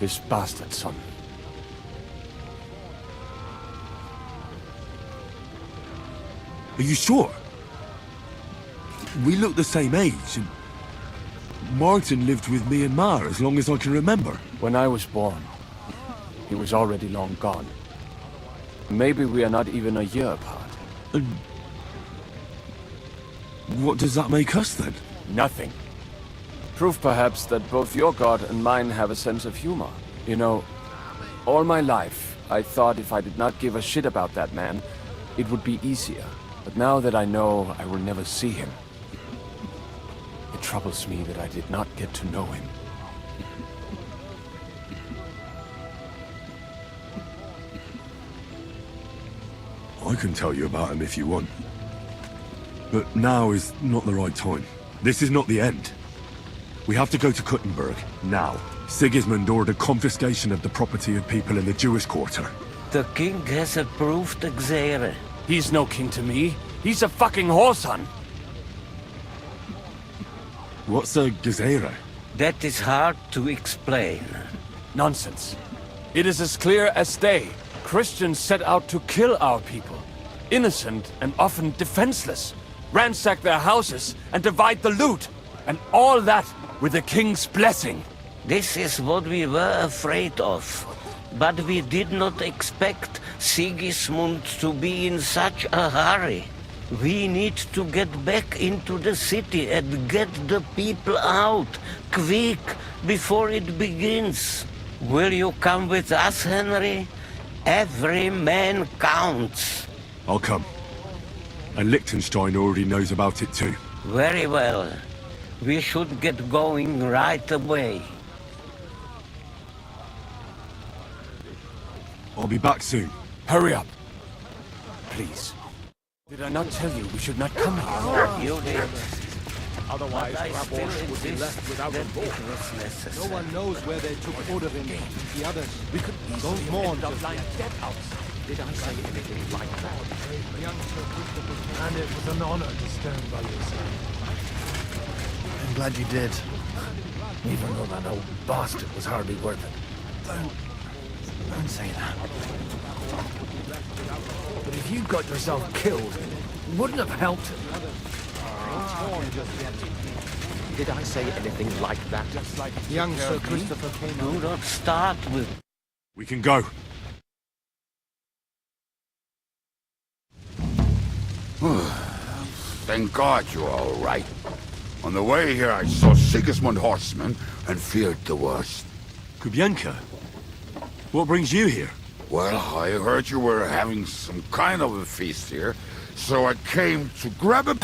his bastard son. Are you sure? We look the same age, and Martin lived with me and Ma as long as I can remember. When I was born, he was already long gone. Maybe we are not even a year apart. And what does that make us then? Nothing. Proof perhaps that both your god and mine have a sense of humor. You know, all my life, I thought if I did not give a shit about that man, it would be easier. But now that I know I will never see him, it troubles me that I did not get to know him. I can tell you about him if you want. But now is not the right time. This is not the end. We have to go to Kuttenberg, now. Sigismund ordered confiscation of the property of people in the Jewish quarter. The king has approved Xere. He's no king to me. He's a fucking whoreson. What's a Gezerah? That is hard to explain. Nonsense. It is as clear as day. Christians set out to kill our people. Innocent and often defenseless. Ransack their houses and divide the loot. And all that with the king's blessing. This is what we were afraid of. But we did not expect Sigismund to be in such a hurry. We need to get back into the city and get the people out, quick, before it begins. Will you come with us, Henry? Every man counts. I'll come. And Liechtenstein already knows about it too. Very well. We should get going right away. I'll be back soon. Hurry up. Please. Did I not tell you we should not come here? You did. Otherwise, Rabosh would be left without a board. No one knows where they took Odorin and the others. We could don't mourn just like dead house. Did I say anything like that? And it was an honor to stand by your side. I'm glad you did. Even though that old bastard was hardly worth it. Don't say that. But if you got yourself killed, it wouldn't have helped him. Did I say anything like that? Just like young Sir Christopher came Do not start with... We can go. Thank God you're all right. On the way here, I saw Sigismund horsemen and feared the worst. Kubienka? What brings you here? Well, I heard you were having some kind of a feast here, so I came to grab a...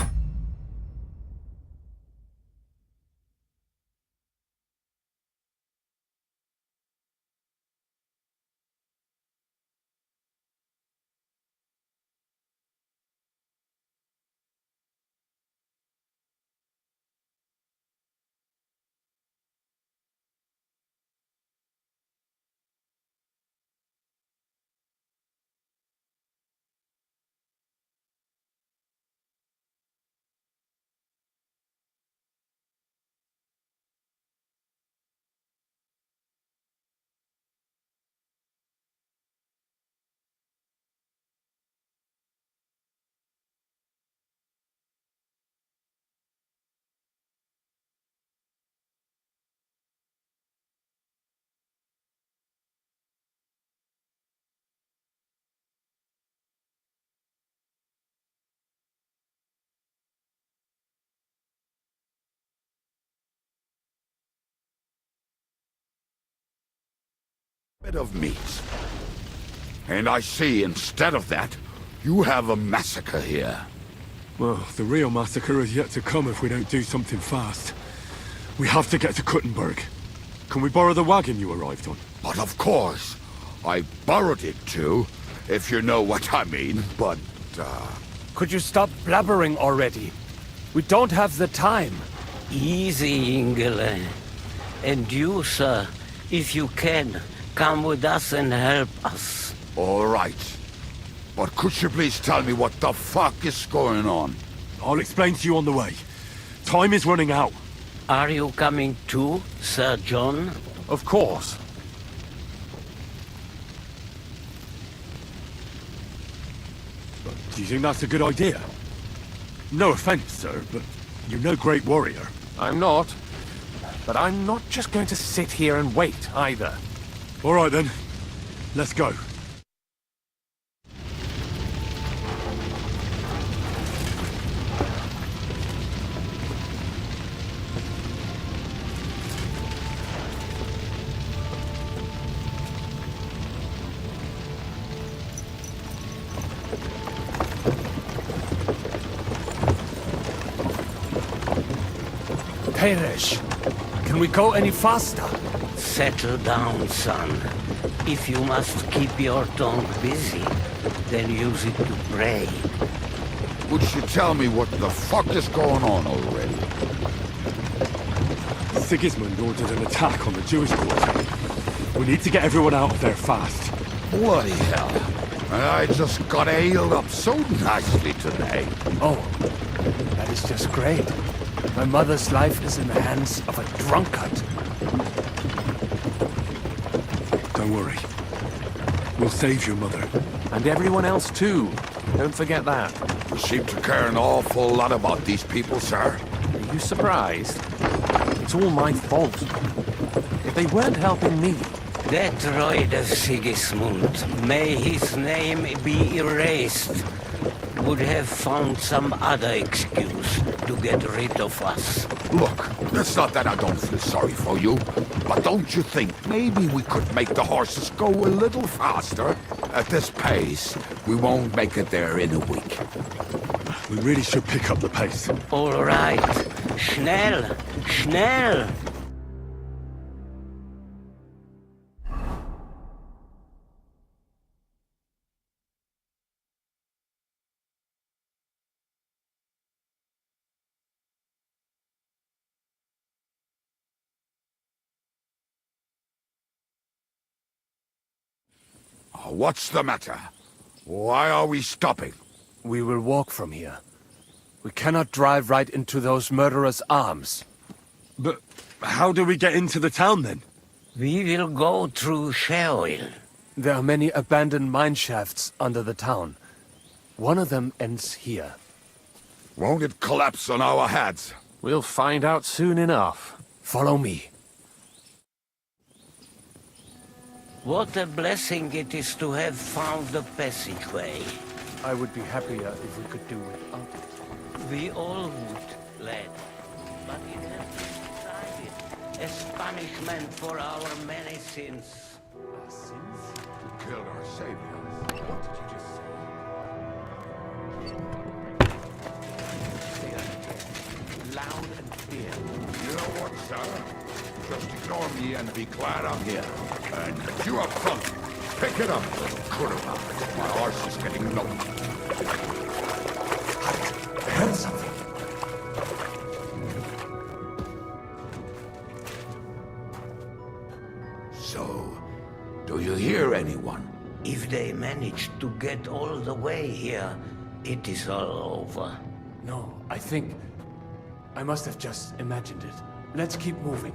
bit of meat. And I see, instead of that, you have a massacre here. Well, the real massacre is yet to come if we don't do something fast. We have to get to Kuttenberg. Can we borrow the wagon you arrived on? But of course. I borrowed it too, if you know what I mean, but, Could you stop blabbering already? We don't have the time. Easy, Ingele. And you, sir, if you can, come with us and help us. All right. But could you please tell me what the fuck is going on? I'll explain to you on the way. Time is running out. Are you coming too, Sir John? Of course. Do you think that's a good idea? No offense, sir, but you're no great warrior. I'm not. But I'm not just going to sit here and wait, either. All right, then. Let's go. Peresh, can we go any faster? Settle down, son. If you must keep your tongue busy, then use it to pray. Would you tell me what the fuck is going on already? Sigismund ordered an attack on the Jewish quarter. We need to get everyone out of there fast. Bloody hell. I just got ailed up so nicely today. Oh, that is just great. My mother's life is in the hands of a drunkard. Don't worry. We'll save your mother. And everyone else too. Don't forget that. You seem to care an awful lot about these people, sir. Are you surprised? It's all my fault. If they weren't helping me... That droid of Sigismund, may his name be erased, would have found some other excuse to get rid of us. Look, it's not that I don't feel sorry for you, but don't you think maybe we could make the horses go a little faster? At this pace, we won't make it there in a week. We really should pick up the pace. All right. Schnell! Schnell! What's the matter? Why are we stopping? We will walk from here. We cannot drive right into those murderers' arms. But how do we get into the town then? We will go through Sheol. There are many abandoned mine shafts under the town. One of them ends here. Won't it collapse on our heads? We'll find out soon enough. Follow me. What a blessing it is to have found the passageway. I would be happier if we could do without it. We all would, lad. But it has been decided as punishment for our many sins. Our sins? We killed our savior. What did you just say? Loud and clear. You know what, sir? Just ignore me and be glad I'm here. And you up front, pick it up. Good about it. My horse is getting low. I heard something. So, do you hear anyone? If they manage to get all the way here, it is all over. No, I think... I must have just imagined it. Let's keep moving.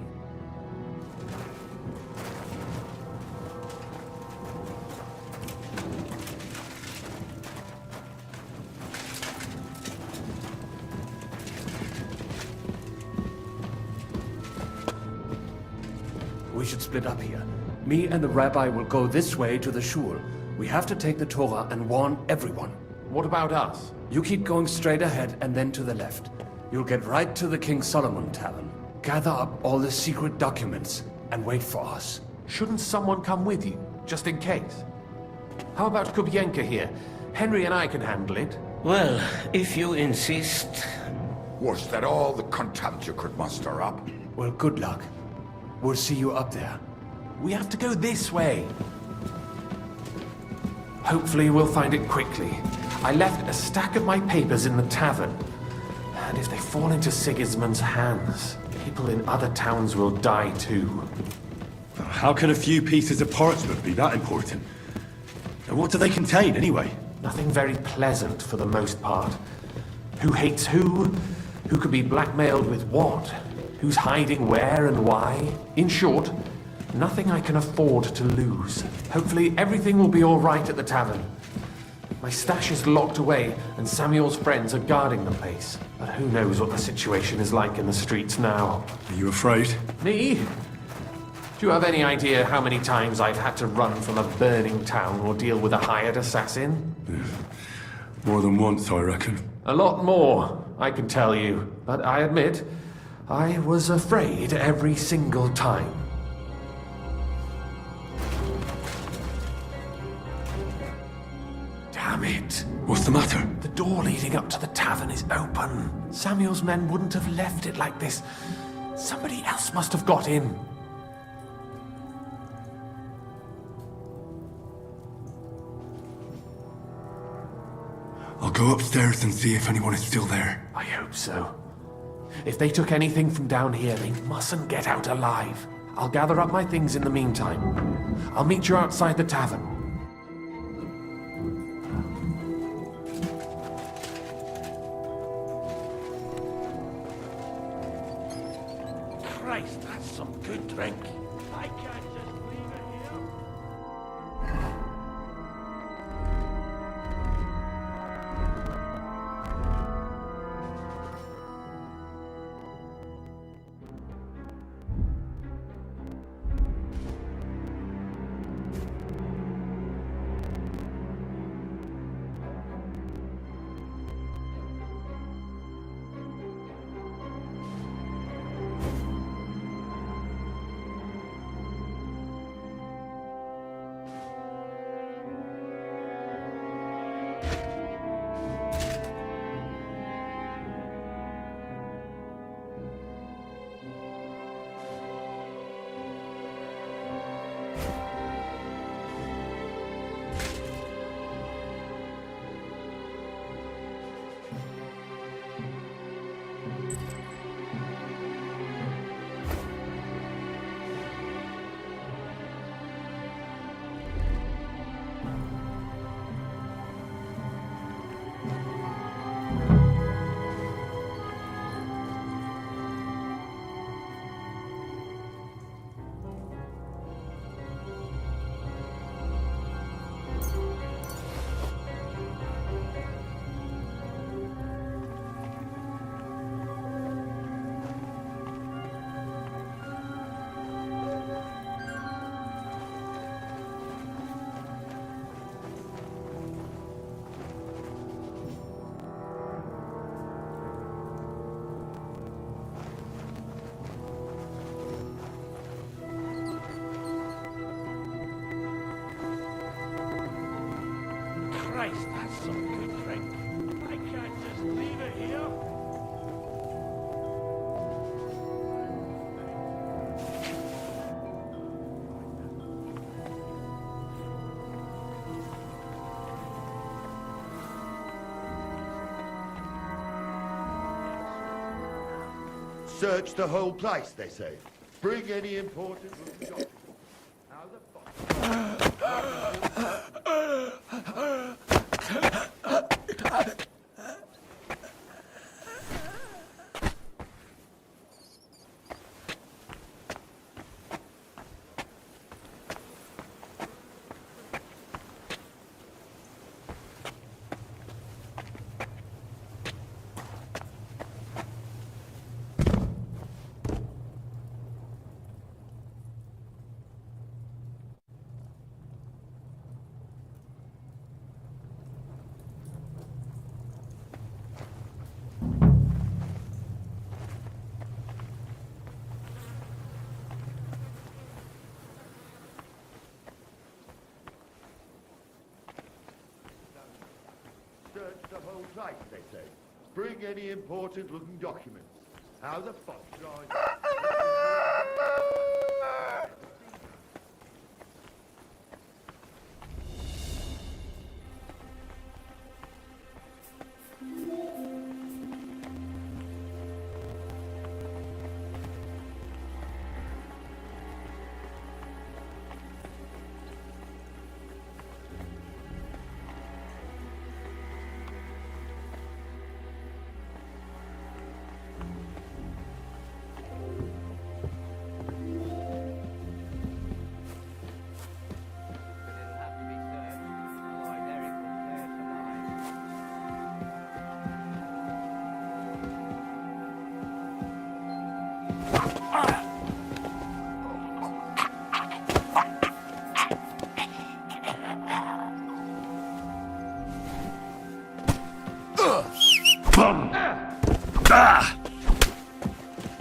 We should split up here. Me and the rabbi will go this way to the shul. We have to take the Torah and warn everyone. What about us? You keep going straight ahead and then to the left. You'll get right to the King Solomon Tavern. Gather up all the secret documents and wait for us. Shouldn't someone come with you, just in case? How about Kubienka here? Henry and I can handle it. Well, if you insist. Was that all the contempt you could muster up? Well, good luck. We'll see you up there. We have to go this way. Hopefully we'll find it quickly. I left a stack of my papers in the tavern. And if they fall into Sigismund's hands, people in other towns will die too. How can a few pieces of parchment be that important? And what do they contain, anyway? Nothing very pleasant for the most part. Who hates who? Who could be blackmailed with what? Who's hiding where and why? In short, nothing I can afford to lose. Hopefully everything will be all right at the tavern. My stash is locked away, and Samuel's friends are guarding the place. But who knows what the situation is like in the streets now? Are you afraid? Me? Do you have any idea how many times I've had to run from a burning town or deal with a hired assassin? More than once, I reckon. A lot more, I can tell you. But I admit, I was afraid every single time. Damn it. What's the matter? The door leading up to the tavern is open. Samuel's men wouldn't have left it like this. Somebody else must have got in. I'll go upstairs and see if anyone is still there. I hope so. If they took anything from down here, they mustn't get out alive. I'll gather up my things in the meantime. I'll meet you outside the tavern. drink. I can't just leave it here. Christ, that's some good drink. I can't just leave it here. Search the whole place, they say. Bring any important documents. How the Search the whole place, they say. Bring any important looking documents. How the fuck should I...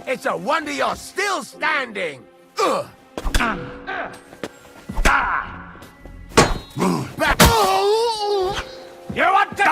It's a wonder you're still standing! Back! You want to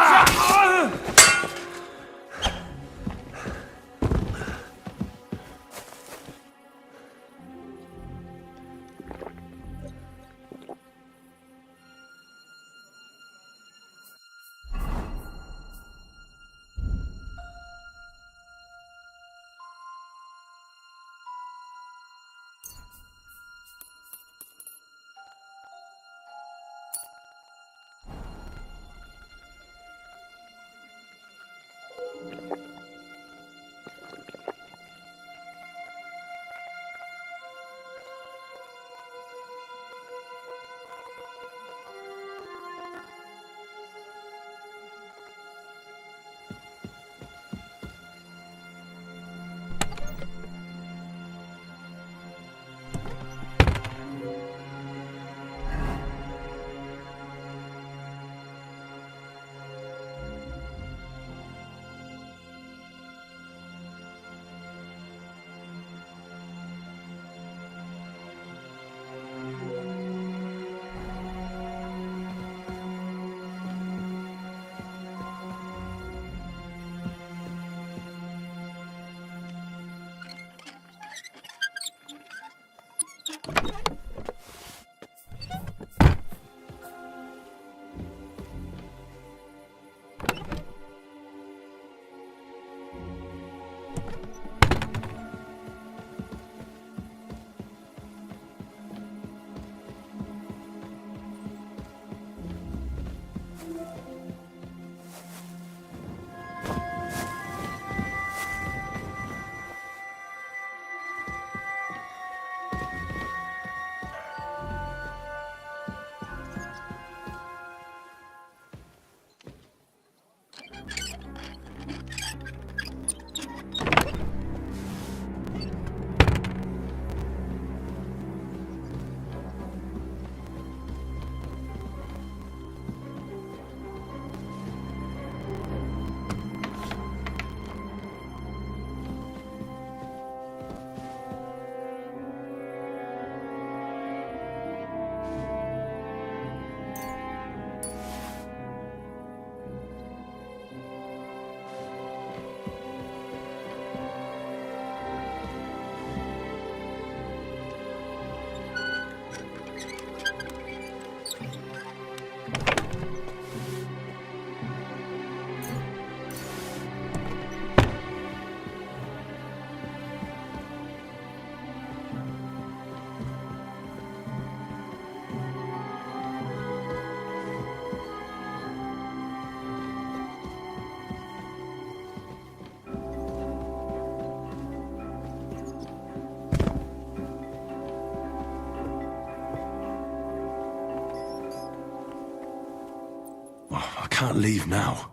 can't leave now.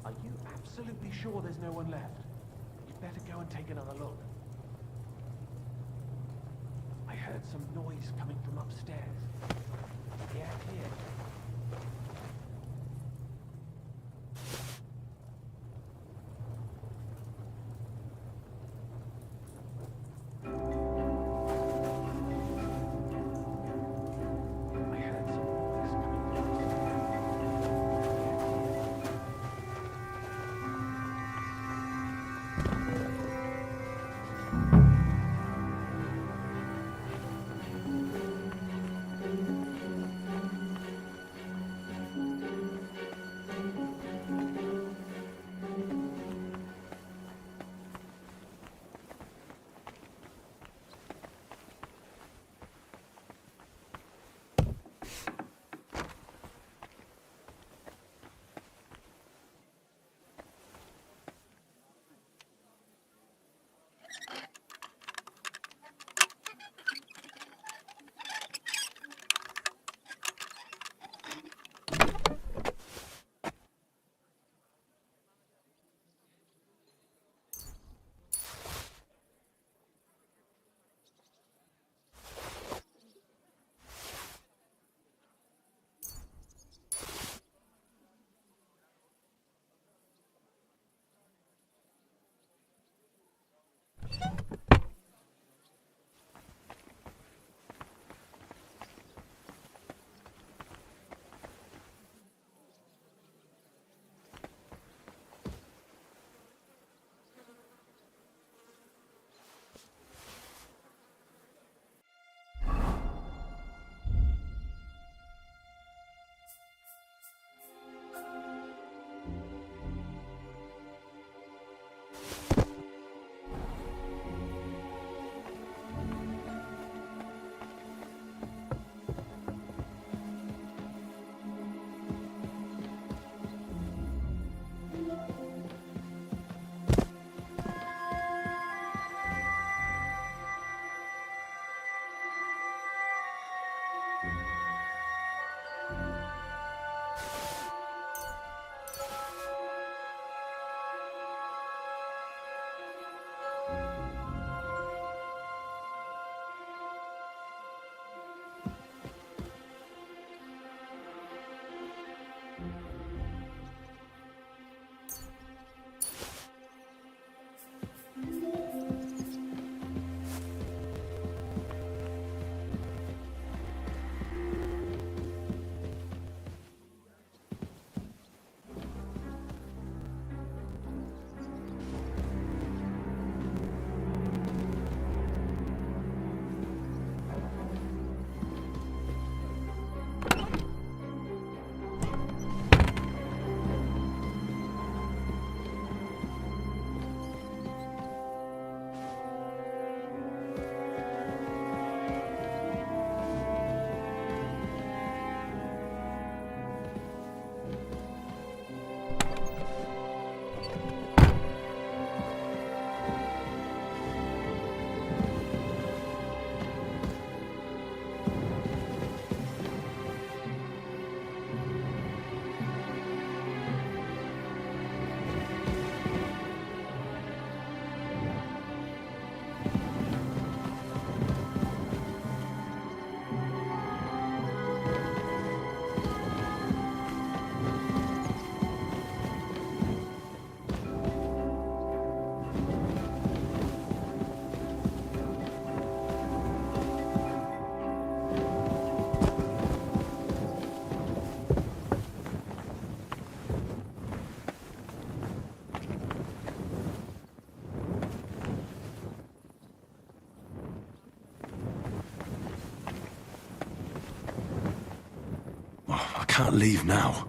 Are you absolutely sure there's no one left? You'd better go and take another look. I heard some noise coming from upstairs. Yeah, here. can't leave now.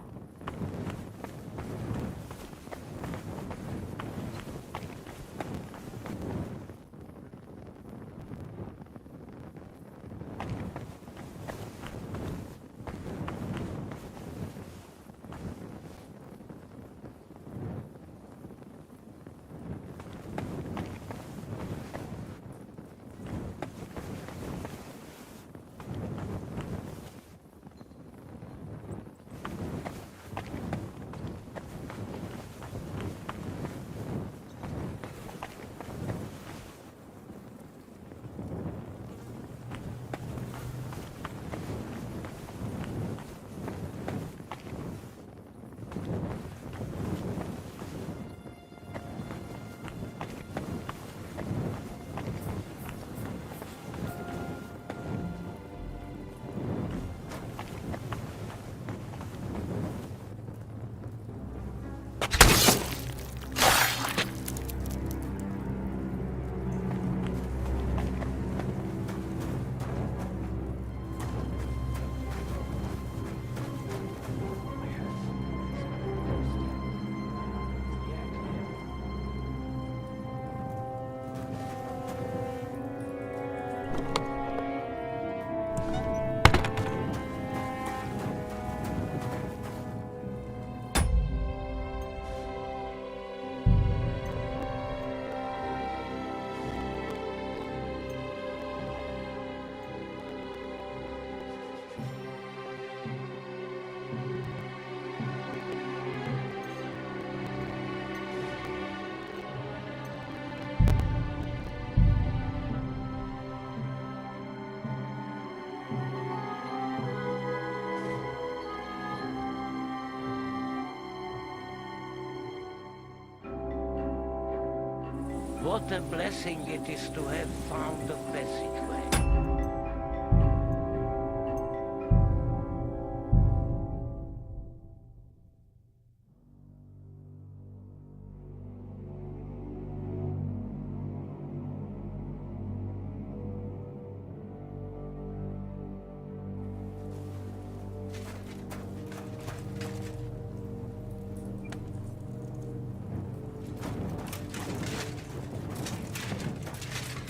What a blessing it is to have found the passageway.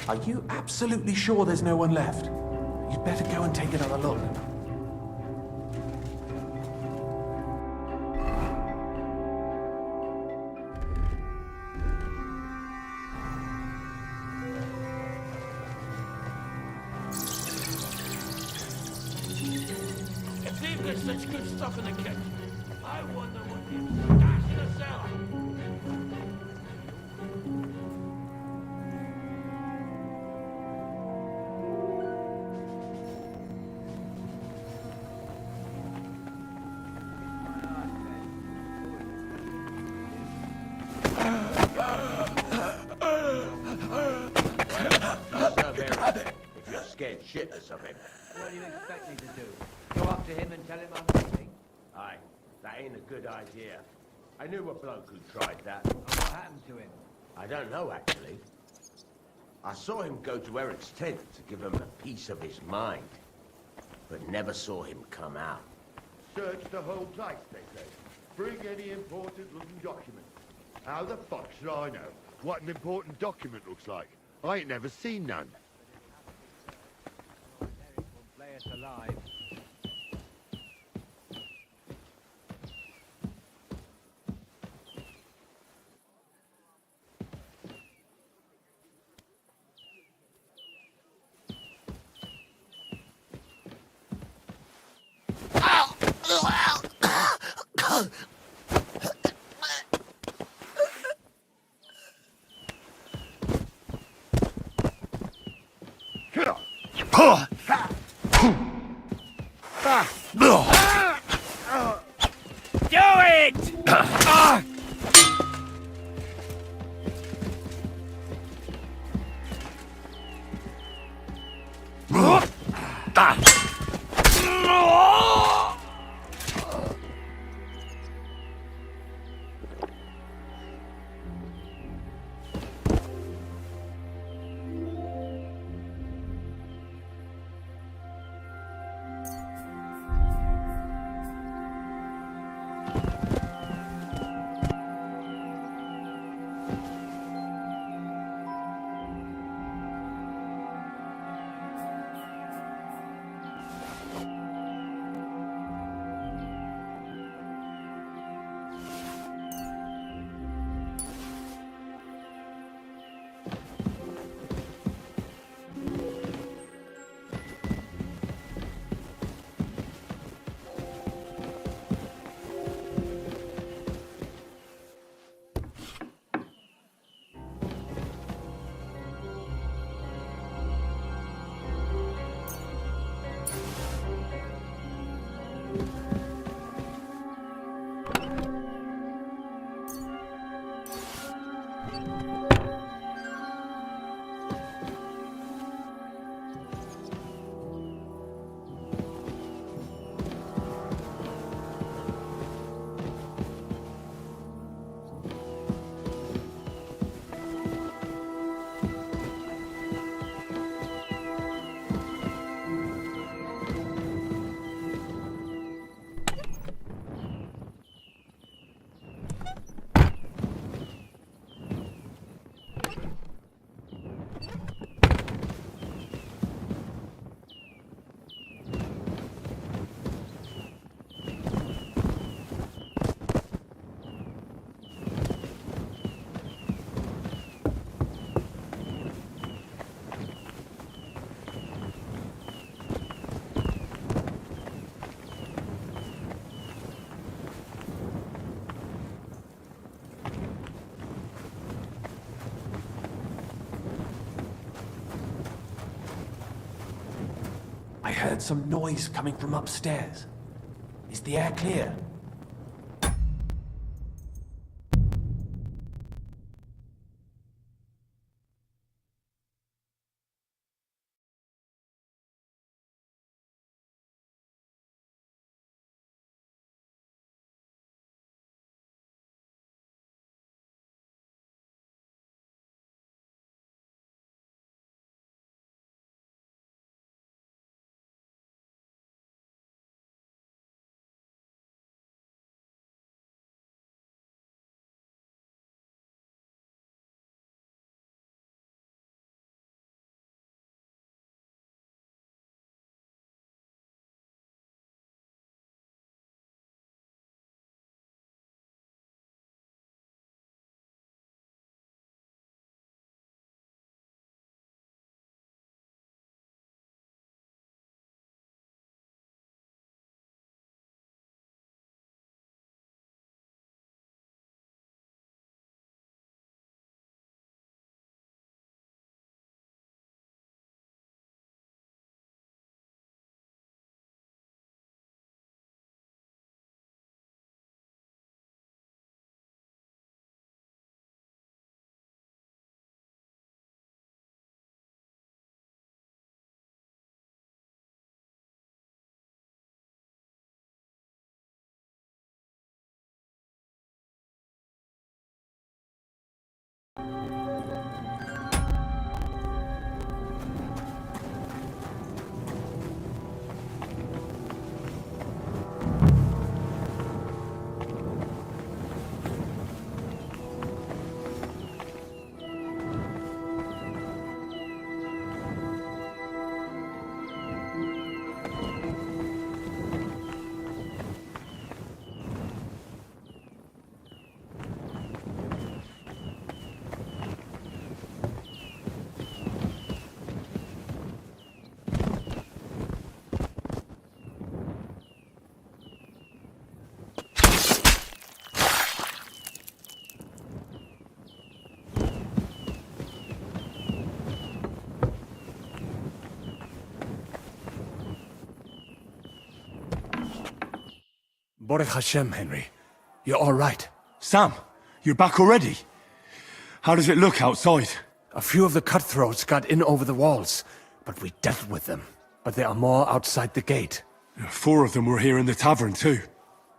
Are you absolutely sure there's no one left? You'd better go and take another look. It seems there's such good stuff in the kit. I wonder what you've stashed in the cellar. Scared shitless of him. What do you expect me to do? Go up to him and tell him I'm leaving? Aye, that ain't a good idea. I knew a bloke who tried that. And what happened to him? I don't know, actually. I saw him go to Eric's tent to give him a piece of his mind, but never saw him come out. Search the whole place, they say. Bring any important-looking document. How the fuck should I know what an important document looks like? I ain't never seen none. Play us alive. Do it! heard some noise coming from upstairs. Is the air clear? Baruch Hashem, Henry. You're all right. Sam, you're back already? How does it look outside? A few of the cutthroats got in over the walls, but we dealt with them. But there are more outside the gate. 4 of them were here in the tavern too.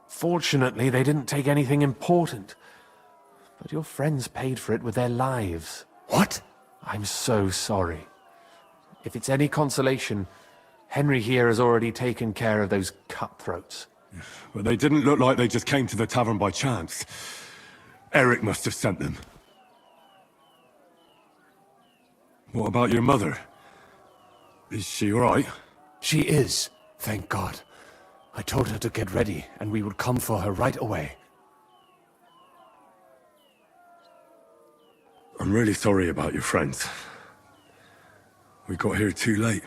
Fortunately, they didn't take anything important. But your friends paid for it with their lives. What? I'm so sorry. If it's any consolation, Henry here has already taken care of those cutthroats. But they didn't look like they just came to the tavern by chance. Eric must have sent them. What about your mother? Is she all right? She is, thank God. I told her to get ready, and we would come for her right away. I'm really sorry about your friends. We got here too late.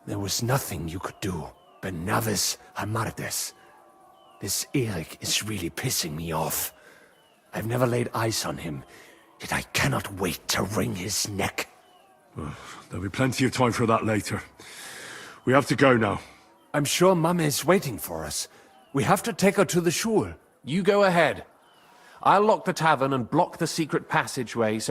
There was nothing you could do. Benavis Hamardes. This Eric is really pissing me off. I've never laid eyes on him, yet I cannot wait to wring his neck. Well, there'll be plenty of time for that later. We have to go now. I'm sure Mama is waiting for us. We have to take her to the shul. You go ahead. I'll lock the tavern and block the secret passageway so